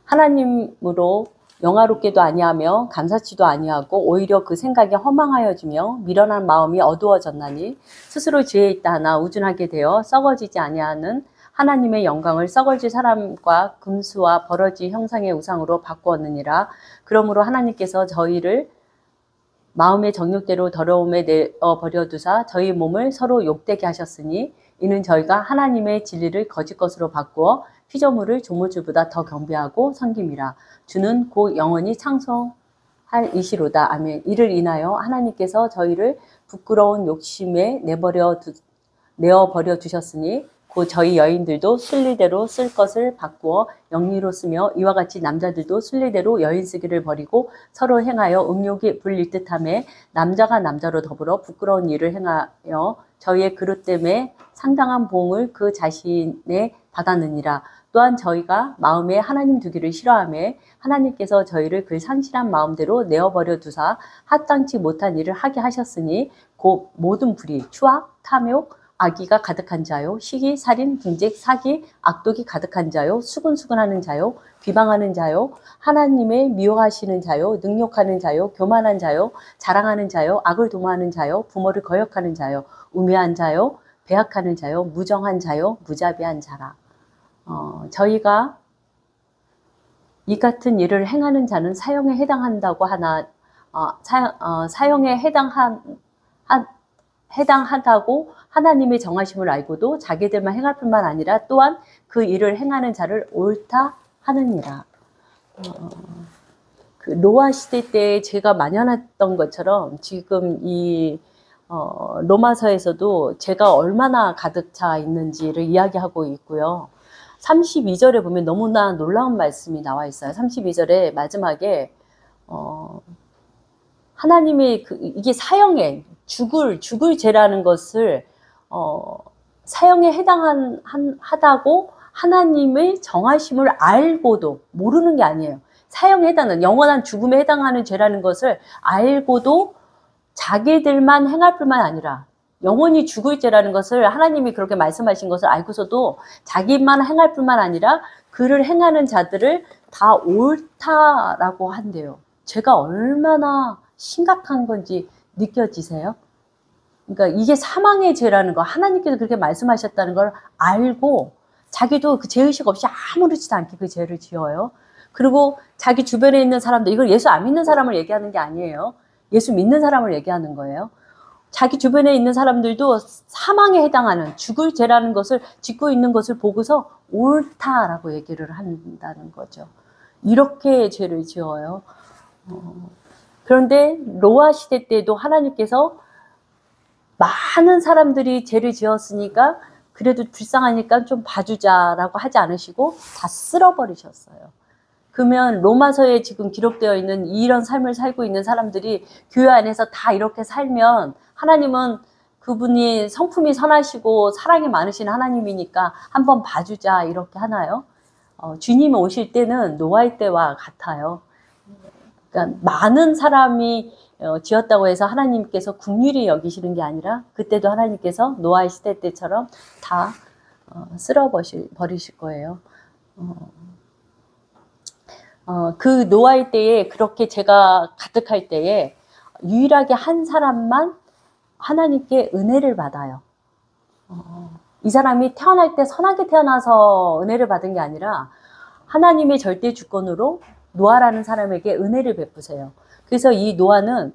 하나님으로 영화롭게도 아니하며 감사치도 아니하고 오히려 그 생각이 허망하여지며 미련한 마음이 어두워졌나니 스스로 지혜 있다 하나 우둔하게 되어 썩어지지 아니하는 하나님의 영광을 썩어질 사람과 금수와 버러지 형상의 우상으로 바꾸었느니라. 그러므로 하나님께서 저희를 마음의 정욕대로 더러움에 내어버려 두사 저희 몸을 서로 욕되게 하셨으니 이는 저희가 하나님의 진리를 거짓 것으로 바꾸어 피조물을 조물주보다 더 경배하고 섬김이라. 주는 곧 영원히 창성할 이시로다. 아멘. 이를 인하여 하나님께서 저희를 부끄러운 욕심에 내어버려 두셨으니 곧 저희 여인들도 순리대로 쓸 것을 바꾸어 영리로 쓰며 이와 같이 남자들도 순리대로 여인 쓰기를 버리고 서로 행하여 음욕이 불릴 듯하며 남자가 남자로 더불어 부끄러운 일을 행하여 저희의 그릇 때문에 상당한 보응을 그 자신에 받았느니라. 또한 저희가 마음에 하나님 두기를 싫어하며 하나님께서 저희를 그 상실한 마음대로 내어버려 두사 합당치 못한 일을 하게 하셨으니 곧 모든 불의, 추악, 탐욕, 악의가 가득한 자요, 시기, 살인, 분쟁, 사기, 악독이 가득한 자요, 수근수근하는 자요, 비방하는 자요, 하나님의 미워하시는 자요, 능욕하는 자요, 교만한 자요, 자랑하는 자요, 악을 도모하는 자요, 부모를 거역하는 자요, 우매한 자요, 배악하는 자요, 무정한 자요, 무자비한 자라. 저희가 이 같은 일을 행하는 자는 사형에 해당한다고 하나, 사형에 해당한다고 하나님의 정하심을 알고도 자기들만 행할 뿐만 아니라 또한 그 일을 행하는 자를 옳다 하느니라. 그 노아 시대 때 제가 만연했던 것처럼 지금 이 로마서에서도 죄가 얼마나 가득 차 있는지를 이야기하고 있고요. 32절에 보면 너무나 놀라운 말씀이 나와 있어요. 32절에 마지막에 하나님의 이게 사형에 죽을 죄라는 것을 사형에 해당하다고 하나님의 정하심을 알고도 모르는 게 아니에요. 사형에 해당하는 영원한 죽음에 해당하는 죄라는 것을 알고도 자기들만 행할 뿐만 아니라 영원히 죽을 죄라는 것을 하나님이 그렇게 말씀하신 것을 알고서도 자기만 행할 뿐만 아니라 그를 행하는 자들을 다 옳다라고 한대요. 죄가 얼마나 심각한 건지 느껴지세요? 그러니까 이게 사망의 죄라는 거, 하나님께서 그렇게 말씀하셨다는 걸 알고 자기도 그 죄의식 없이 아무렇지도 않게 그 죄를 지어요. 그리고 자기 주변에 있는 사람들, 이걸 예수 안 믿는 사람을 얘기하는 게 아니에요. 예수 믿는 사람을 얘기하는 거예요. 자기 주변에 있는 사람들도 사망에 해당하는 죽을 죄라는 것을 짓고 있는 것을 보고서 옳다라고 얘기를 한다는 거죠. 이렇게 죄를 지어요. 그런데 노아 시대 때도 하나님께서 많은 사람들이 죄를 지었으니까 그래도 불쌍하니까 좀 봐주자라고 하지 않으시고 다 쓸어버리셨어요. 그러면 로마서에 지금 기록되어 있는 이런 삶을 살고 있는 사람들이 교회 안에서 다 이렇게 살면 하나님은 그분이 성품이 선하시고 사랑이 많으신 하나님이니까 한번 봐주자 이렇게 하나요? 주님이 오실 때는 노아의 때와 같아요. 그러니까 많은 사람이 지었다고 해서 하나님께서 긍휼히 여기시는 게 아니라 그때도 하나님께서 노아의 시대 때처럼 다 쓸어버리실 거예요. 그 노아의 때에 그렇게 죄가 가득할 때에 유일하게 한 사람만 하나님께 은혜를 받아요. 이 사람이 태어날 때 선하게 태어나서 은혜를 받은 게 아니라 하나님의 절대 주권으로 노아라는 사람에게 은혜를 베푸세요. 그래서 이 노아는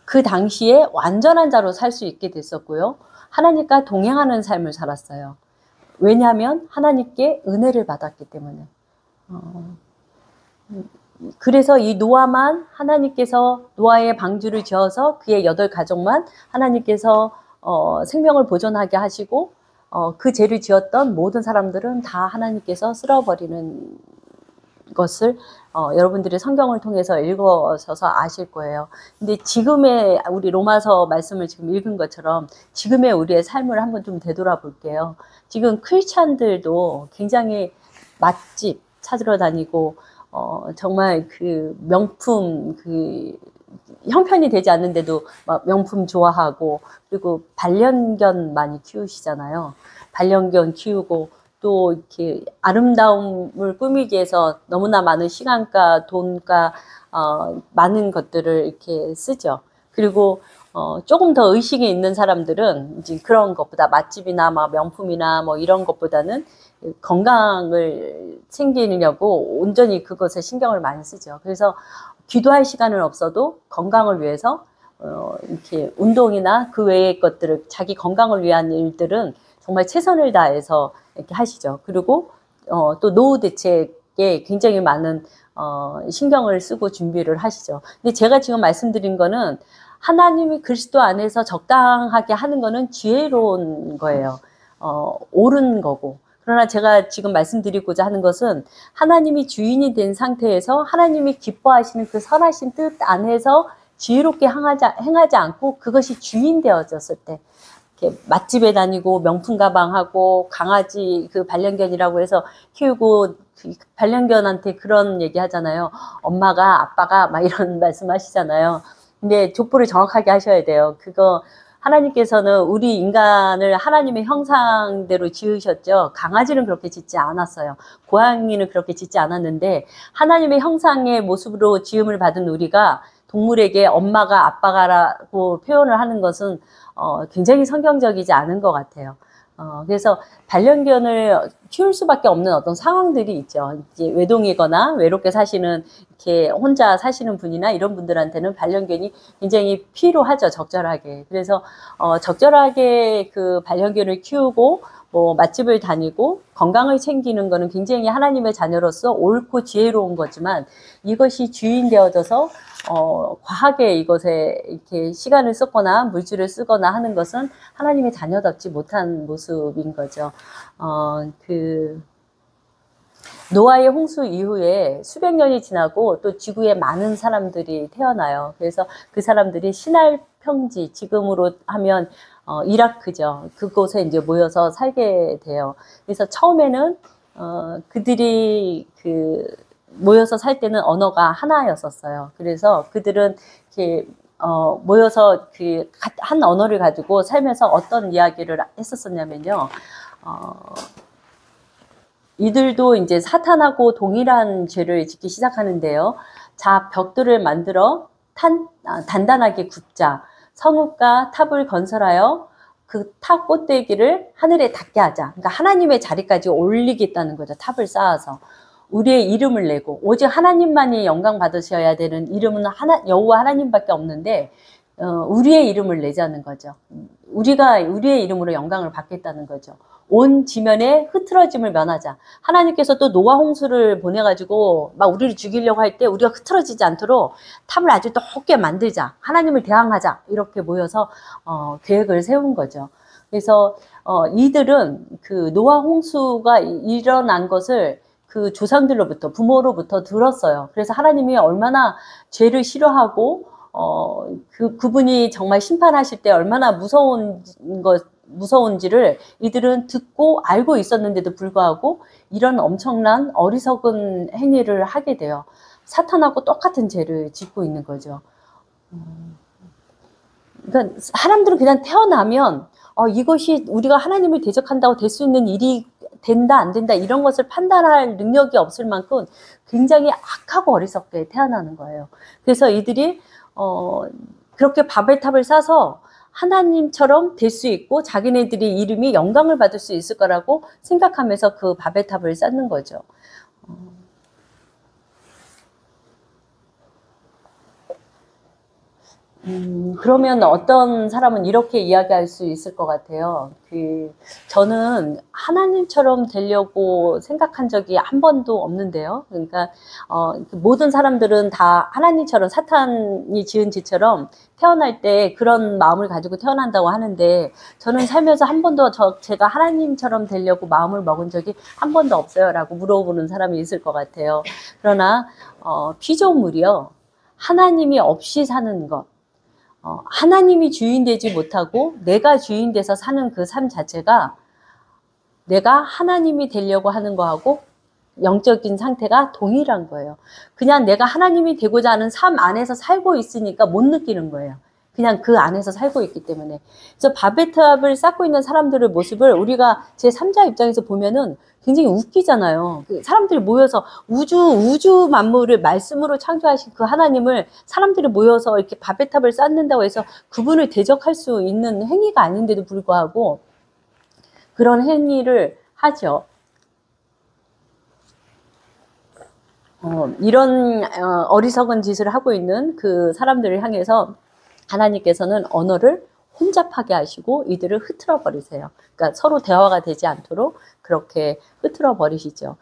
그 당시에 완전한 자로 살 수 있게 됐었고요. 하나님과 동행하는 삶을 살았어요. 왜냐하면 하나님께 은혜를 받았기 때문에. 그래서 이 노아만 하나님께서 노아의 방주를 지어서 그의 8가족만 하나님께서 생명을 보존하게 하시고 그 죄를 지었던 모든 사람들은 다 하나님께서 쓸어버리는 것을 여러분들이 성경을 통해서 읽어서 아실 거예요. 근데 지금의 우리 로마서 말씀을 지금 읽은 것처럼 지금의 우리의 삶을 한번 좀 되돌아볼게요. 지금 크리스찬들도 굉장히 맛집 찾으러 다니고 정말 그 명품 그 형편이 되지 않는데도 막 명품 좋아하고 그리고 반려견 많이 키우시잖아요. 반려견 키우고 또 이렇게 아름다움을 꾸미기 위해서 너무나 많은 시간과 돈과 많은 것들을 이렇게 쓰죠. 그리고 조금 더 의식이 있는 사람들은 이제 그런 것보다 맛집이나 막 명품이나 뭐 이런 것보다는 건강을 챙기려고 온전히 그것에 신경을 많이 쓰죠. 그래서 기도할 시간은 없어도 건강을 위해서 이렇게 운동이나 그 외의 것들을 자기 건강을 위한 일들은 정말 최선을 다해서 이렇게 하시죠. 그리고 또 노후 대책에 굉장히 많은 신경을 쓰고 준비를 하시죠. 근데 제가 지금 말씀드린 거는 하나님이 그리스도 안에서 적당하게 하는 거는 지혜로운 거예요. 옳은 거고. 그러나 제가 지금 말씀드리고자 하는 것은 하나님이 주인이 된 상태에서 하나님이 기뻐하시는 그 선하신 뜻 안에서 지혜롭게 행하지 않고 그것이 주인 되어졌을 때 이렇게 맛집에 다니고 명품 가방하고 강아지 그 반려견이라고 해서 키우고 그 반려견한테 그런 얘기 하잖아요. 엄마가 아빠가 막 이런 말씀 하시잖아요. 근데 족보를 정확하게 하셔야 돼요. 그거 하나님께서는 우리 인간을 하나님의 형상대로 지으셨죠. 강아지는 그렇게 짓지 않았어요. 고양이는 그렇게 짓지 않았는데 하나님의 형상의 모습으로 지음을 받은 우리가 동물에게 엄마가 아빠가라고 표현을 하는 것은 굉장히 성경적이지 않은 것 같아요. 그래서 반려견을 키울 수밖에 없는 어떤 상황들이 있죠. 이제 외동이거나 외롭게 사시는, 이렇게 혼자 사시는 분이나 이런 분들한테는 반려견이 굉장히 필요하죠, 적절하게. 그래서, 적절하게 그 반려견을 키우고, 뭐, 맛집을 다니고, 건강을 챙기는 거는 굉장히 하나님의 자녀로서 옳고 지혜로운 거지만, 이것이 주인 되어져서, 과하게 이것에 이렇게 시간을 썼거나 물질을 쓰거나 하는 것은 하나님의 자녀답지 못한 모습인 거죠. 노아의 홍수 이후에 수백 년이 지나고 또 지구에 많은 사람들이 태어나요. 그래서 그 사람들이 시날 평지, 지금으로 하면 이라크죠. 그곳에 이제 모여서 살게 돼요. 그래서 처음에는 그들이 모여서 살 때는 언어가 하나였었어요. 그래서 그들은 이렇게 모여서 한 언어를 가지고 살면서 어떤 이야기를 했었었냐면요. 이들도 이제 사탄하고 동일한 죄를 짓기 시작하는데요. 자, 벽돌을 만들어 단단하게 굽자. 성읍과 탑을 건설하여 그 탑 꼭대기를 하늘에 닿게 하자. 그러니까 하나님의 자리까지 올리겠다는 거죠. 탑을 쌓아서. 우리의 이름을 내고, 오직 하나님만이 영광 받으셔야 되는 이름은 여호와 하나님밖에 없는데, 우리의 이름을 내자는 거죠. 우리가 우리의 이름으로 영광을 받겠다는 거죠. 온 지면에 흐트러짐을 면하자. 하나님께서 또 노아 홍수를 보내가지고 막 우리를 죽이려고 할 때 우리가 흐트러지지 않도록 탑을 아주 높게 만들자. 하나님을 대항하자. 이렇게 모여서 계획을 세운 거죠. 그래서 이들은 그 노아 홍수가 일어난 것을 그 조상들로부터, 부모로부터 들었어요. 그래서 하나님이 얼마나 죄를 싫어하고 그분이 정말 심판하실 때 얼마나 무서운지를 이들은 듣고 알고 있었는데도 불구하고 이런 엄청난 어리석은 행위를 하게 돼요. 사탄하고 똑같은 죄를 짓고 있는 거죠. 그러니까 사람들은 그냥 태어나면 이것이 우리가 하나님을 대적한다고 될 수 있는 일이 된다 안 된다 이런 것을 판단할 능력이 없을 만큼 굉장히 악하고 어리석게 태어나는 거예요. 그래서 이들이 그렇게 바벨탑을 쌓아서 하나님처럼 될 수 있고 자기네들의 이름이 영광을 받을 수 있을 거라고 생각하면서 그 바벨탑을 쌓는 거죠. 그러면 어떤 사람은 이렇게 이야기할 수 있을 것 같아요. 저는 하나님처럼 되려고 생각한 적이 한 번도 없는데요. 그러니까, 모든 사람들은 다 하나님처럼 사탄이 지은 짓처럼 태어날 때 그런 마음을 가지고 태어난다고 하는데, 저는 살면서 한 번도 제가 하나님처럼 되려고 마음을 먹은 적이 한 번도 없어요. 라고 물어보는 사람이 있을 것 같아요. 그러나, 피조물이요. 하나님이 없이 사는 것. 하나님이 주인 되지 못하고 내가 주인 돼서 사는 그 삶 자체가 내가 하나님이 되려고 하는 거하고 영적인 상태가 동일한 거예요. 그냥 내가 하나님이 되고자 하는 삶 안에서 살고 있으니까 못 느끼는 거예요. 그냥 그 안에서 살고 있기 때문에. 그래서 바벨탑을 쌓고 있는 사람들의 모습을 우리가 제3자 입장에서 보면은 굉장히 웃기잖아요. 사람들이 모여서 우주 만물을 말씀으로 창조하신 그 하나님을 사람들이 모여서 이렇게 바벨탑을 쌓는다고 해서 그분을 대적할 수 있는 행위가 아닌데도 불구하고 그런 행위를 하죠. 이런 어리석은 짓을 하고 있는 그 사람들을 향해서 하나님께서는 언어를 혼잡하게 하시고 이들을 흐트러 버리세요. 그러니까 서로 대화가 되지 않도록 그렇게 흐트러 버리시죠.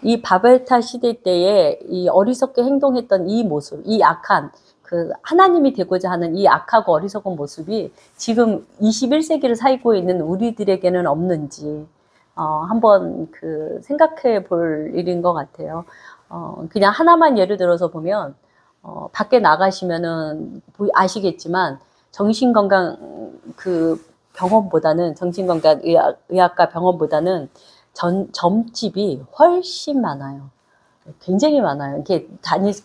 이 바벨탑 시대 때에 이 어리석게 행동했던 이 모습, 이 악한 그 하나님이 되고자 하는 이 악하고 어리석은 모습이 지금 21세기를 살고 있는 우리들에게는 없는지 한번 생각해 볼 일인 것 같아요. 그냥 하나만 예를 들어서 보면 밖에 나가시면은 아시겠지만 정신건강 병원보다는 정신건강 의학과 병원보다는 점집이 훨씬 많아요. 굉장히 많아요. 이렇게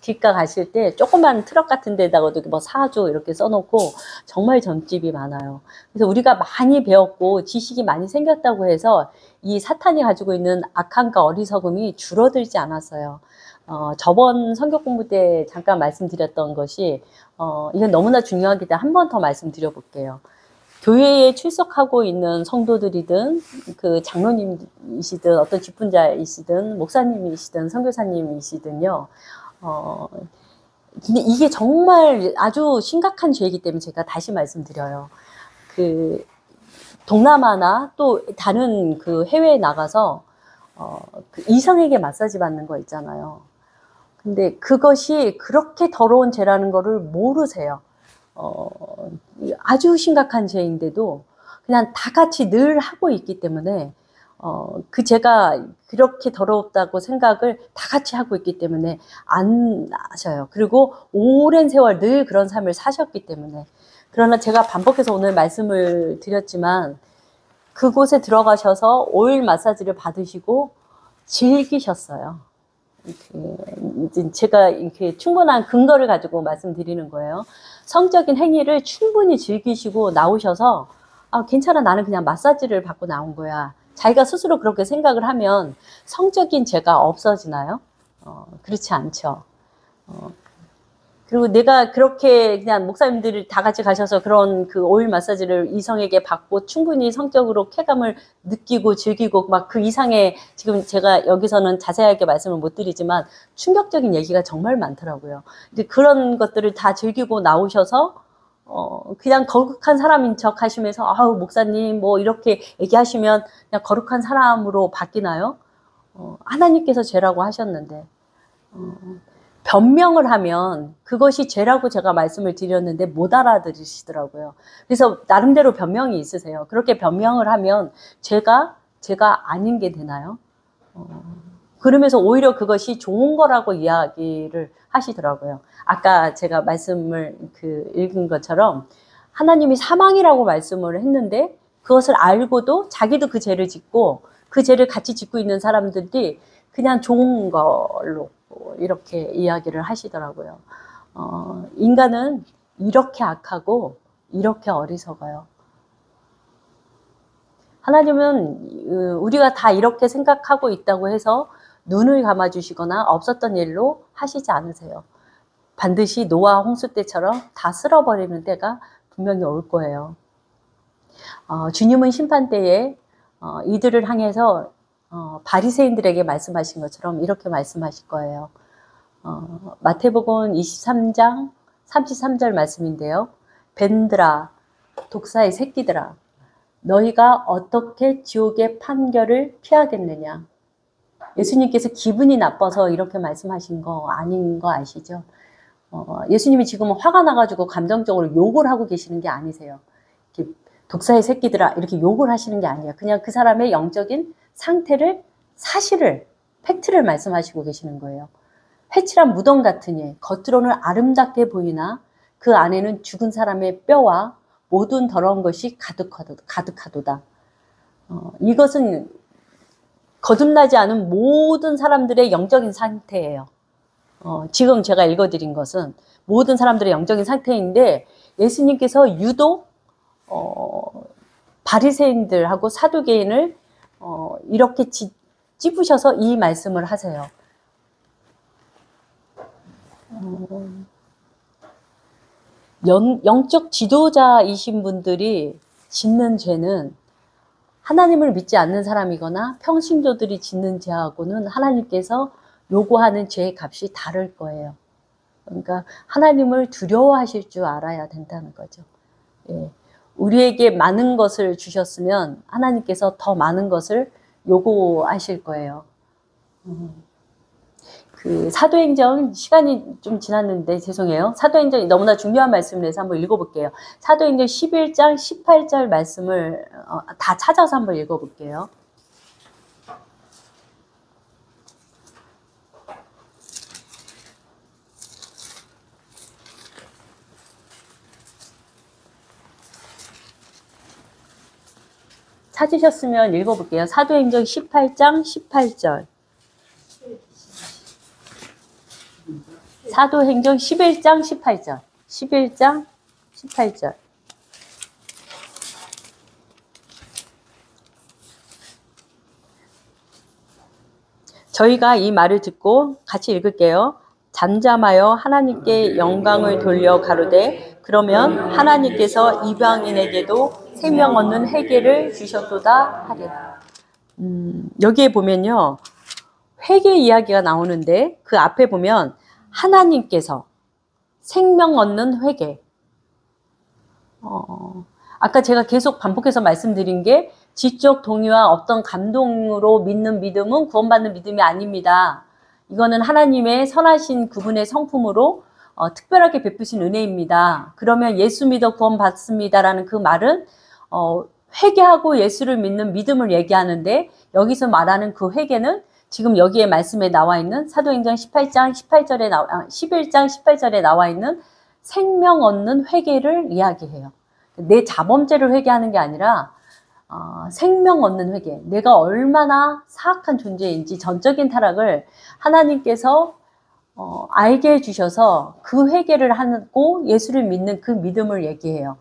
길가 가실 때 조그만 트럭 같은 데다가도 뭐 사주 이렇게 써놓고 정말 점집이 많아요. 그래서 우리가 많이 배웠고 지식이 많이 생겼다고 해서 이 사탄이 가지고 있는 악함과 어리석음이 줄어들지 않았어요. 저번 성경 공부 때 잠깐 말씀드렸던 것이 이건 너무나 중요하기 때문에 한 번 더 말씀드려 볼게요. 교회에 출석하고 있는 성도들이든 그 장로님이시든 어떤 직분자이시든 목사님이시든 선교사님이시든요. 근데 이게 정말 아주 심각한 죄이기 때문에 제가 다시 말씀드려요. 그 동남아나 또 다른 그 해외에 나가서 그 이성에게 마사지 받는 거 있잖아요. 근데 그것이 그렇게 더러운 죄라는 거를 모르세요. 아주 심각한 죄인데도 그냥 다 같이 늘 하고 있기 때문에 그 죄가 그렇게 더럽다고 생각을 다 같이 하고 있기 때문에 안 하셔요. 그리고 오랜 세월 늘 그런 삶을 사셨기 때문에. 그러나 제가 반복해서 오늘 말씀을 드렸지만 그곳에 들어가셔서 오일 마사지를 받으시고 즐기셨어요. 제가 이렇게 충분한 근거를 가지고 말씀드리는 거예요. 성적인 행위를 충분히 즐기시고 나오셔서 괜찮아, 나는 그냥 마사지를 받고 나온 거야. 자기가 스스로 그렇게 생각을 하면 성적인 죄가 없어지나요? 그렇지 않죠. 그리고 내가 그렇게 그냥 목사님들이 다 같이 가셔서 그런 그 오일 마사지를 이성에게 받고 충분히 성적으로 쾌감을 느끼고 즐기고 막 그 이상의, 지금 제가 여기서는 자세하게 말씀을 못 드리지만 충격적인 얘기가 정말 많더라고요. 근데 그런 것들을 다 즐기고 나오셔서 그냥 거룩한 사람인 척 하시면서 아우 목사님 뭐 이렇게 얘기하시면 그냥 거룩한 사람으로 바뀌나요? 하나님께서 죄라고 하셨는데 변명을 하면 그것이 죄라고 제가 말씀을 드렸는데 못 알아들으시더라고요. 그래서 나름대로 변명이 있으세요. 그렇게 변명을 하면 제가 아닌 게 되나요? 그러면서 오히려 그것이 좋은 거라고 이야기를 하시더라고요. 아까 제가 말씀을 읽은 것처럼 하나님이 사망이라고 말씀을 했는데 그것을 알고도 자기도 그 죄를 짓고 그 죄를 같이 짓고 있는 사람들이 그냥 좋은 걸로 이렇게 이야기를 하시더라고요. 인간은 이렇게 악하고 이렇게 어리석어요. 하나님은 우리가 다 이렇게 생각하고 있다고 해서 눈을 감아주시거나 없었던 일로 하시지 않으세요. 반드시 노아 홍수 때처럼 다 쓸어버리는 때가 분명히 올 거예요. 주님은 심판 때에 이들을 향해서 바리새인들에게 말씀하신 것처럼 이렇게 말씀하실 거예요. 마태복음 23장 33절 말씀인데요. 벤들아, 독사의 새끼들아, 너희가 어떻게 지옥의 판결을 피하겠느냐. 예수님께서 기분이 나빠서 이렇게 말씀하신 거 아닌 거 아시죠? 예수님이 지금 화가 나가지고 감정적으로 욕을 하고 계시는 게 아니세요. 이렇게 독사의 새끼들아 이렇게 욕을 하시는 게 아니에요. 그냥 그 사람의 영적인 상태를, 사실을, 팩트를 말씀하시고 계시는 거예요. 회칠한 무덤 같으니 겉으로는 아름답게 보이나 그 안에는 죽은 사람의 뼈와 모든 더러운 것이 가득하도다. 이것은 거듭나지 않은 모든 사람들의 영적인 상태예요. 지금 제가 읽어드린 것은 모든 사람들의 영적인 상태인데 예수님께서 유독 바리새인들하고 사두개인을 이렇게 찝으셔서 이 말씀을 하세요. 영적 지도자이신 분들이 짓는 죄는 하나님을 믿지 않는 사람이거나 평신도들이 짓는 죄하고는 하나님께서 요구하는 죄의 값이 다를 거예요. 그러니까 하나님을 두려워하실 줄 알아야 된다는 거죠. 예. 우리에게 많은 것을 주셨으면 하나님께서 더 많은 것을 요구하실 거예요. 그 사도행전, 시간이 좀 지났는데 죄송해요. 사도행전이 너무나 중요한 말씀이라서 한번 읽어볼게요. 사도행전 11장 18절 말씀을 다 찾아서 한번 읽어볼게요. 찾으셨으면 읽어볼게요. 사도행전 18장 18절. 사도행전 11장 18절. 11장 18절. 저희가 이 말을 듣고 같이 읽을게요. 잠잠하여 하나님께 영광을 돌려 가로되 그러면 하나님께서 이방인에게도 생명 얻는 회개를 주셨도다 하리라. 여기에 보면요. 회개 이야기가 나오는데 그 앞에 보면 하나님께서 생명 얻는 회개. 아까 제가 계속 반복해서 말씀드린 게 지적 동의와 어떤 감동으로 믿는 믿음은 구원받는 믿음이 아닙니다. 이거는 하나님의 선하신 그분의 성품으로 특별하게 베푸신 은혜입니다. 그러면 예수 믿어 구원받습니다라는 그 말은 회개하고 예수를 믿는 믿음을 얘기하는데 여기서 말하는 그 회개는 지금 여기에 말씀에 나와 있는 사도행전 11장 18절에 나와 있는 생명 얻는 회개를 이야기해요. 내 자범죄를 회개하는 게 아니라 생명 얻는 회개. 내가 얼마나 사악한 존재인지 전적인 타락을 하나님께서 알게 해주셔서 그 회개를 하고 예수를 믿는 그 믿음을 얘기해요.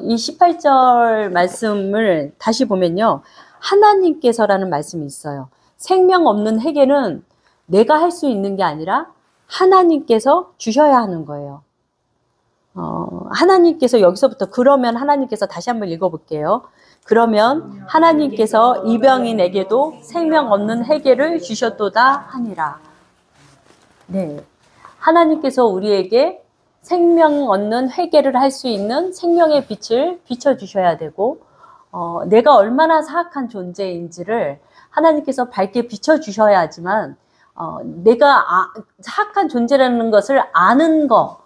이 18절 말씀을 다시 보면요. 하나님께서라는 말씀이 있어요. 생명 없는 회개는 내가 할 수 있는 게 아니라 하나님께서 주셔야 하는 거예요. 하나님께서 여기서부터 그러면 하나님께서 다시 한번 읽어볼게요. 그러면 하나님께서 이방인에게도 생명 얻는 회개를 주셨도다 하니라. 네, 하나님께서 우리에게 생명 얻는 회개를 할 수 있는 생명의 빛을 비춰주셔야 되고 내가 얼마나 사악한 존재인지를 하나님께서 밝게 비춰주셔야 하지만 내가 사악한 존재라는 것을 아는 거,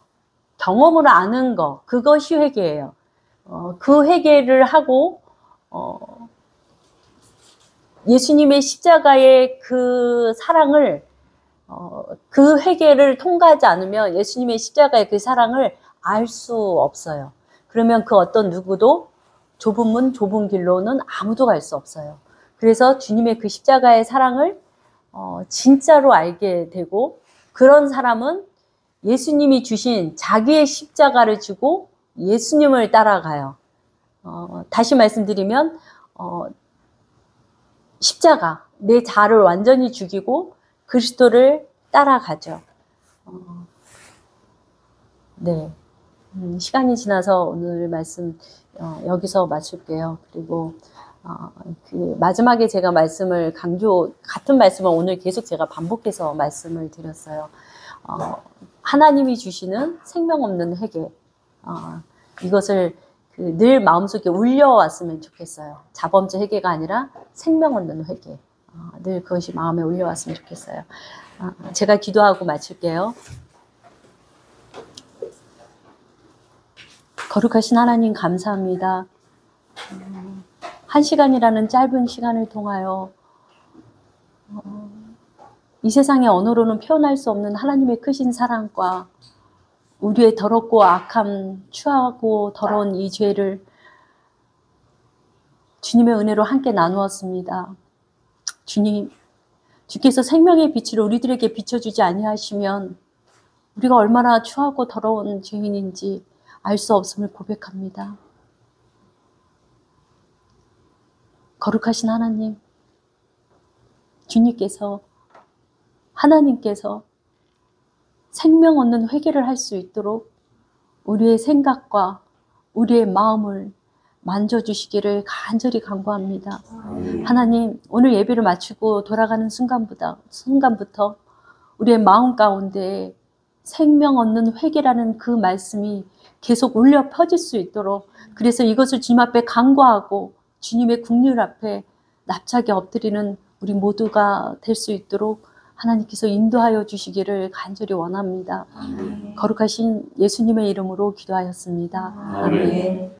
경험으로 아는 거, 그것이 회개예요. 그 회개를 하고 예수님의 십자가의 그 사랑을 그 회개를 통과하지 않으면 예수님의 십자가의 그 사랑을 알 수 없어요. 그러면 그 어떤 누구도 좁은 문, 좁은 길로는 아무도 갈 수 없어요. 그래서 주님의 그 십자가의 사랑을 진짜로 알게 되고 그런 사람은 예수님이 주신 자기의 십자가를 지고 예수님을 따라가요. 다시 말씀드리면 십자가, 내 자를 완전히 죽이고 그리스도를 따라가죠. 네, 시간이 지나서 오늘 말씀 여기서 마칠게요. 그리고 그 마지막에 제가 말씀을 같은 말씀을 오늘 계속 제가 반복해서 말씀을 드렸어요. 하나님이 주시는 생명 없는 회개, 이것을 늘 마음속에 울려왔으면 좋겠어요. 자범죄 회개가 아니라 생명 얻는 회개, 늘 그것이 마음에 울려왔으면 좋겠어요. 제가 기도하고 마칠게요. 거룩하신 하나님 감사합니다. 1시간이라는 짧은 시간을 통하여 이 세상의 언어로는 표현할 수 없는 하나님의 크신 사랑과 우리의 더럽고 악함, 추하고 더러운 이 죄를 주님의 은혜로 함께 나누었습니다. 주님, 주께서 생명의 빛으로 우리들에게 비춰주지 아니하시면 우리가 얼마나 추하고 더러운 죄인인지 알 수 없음을 고백합니다. 거룩하신 하나님, 주님께서 하나님께서 생명 얻는 회개를 할 수 있도록 우리의 생각과 우리의 마음을 만져주시기를 간절히 간구합니다. 하나님, 오늘 예배를 마치고 돌아가는 순간부터 우리의 마음 가운데 생명 얻는 회개라는 그 말씀이 계속 울려 퍼질 수 있도록, 그래서 이것을 주님 앞에 간구하고 주님의 국률 앞에 납작에 엎드리는 우리 모두가 될 수 있도록 하나님께서 인도하여 주시기를 간절히 원합니다. 거룩하신 예수님의 이름으로 기도하였습니다. 아멘.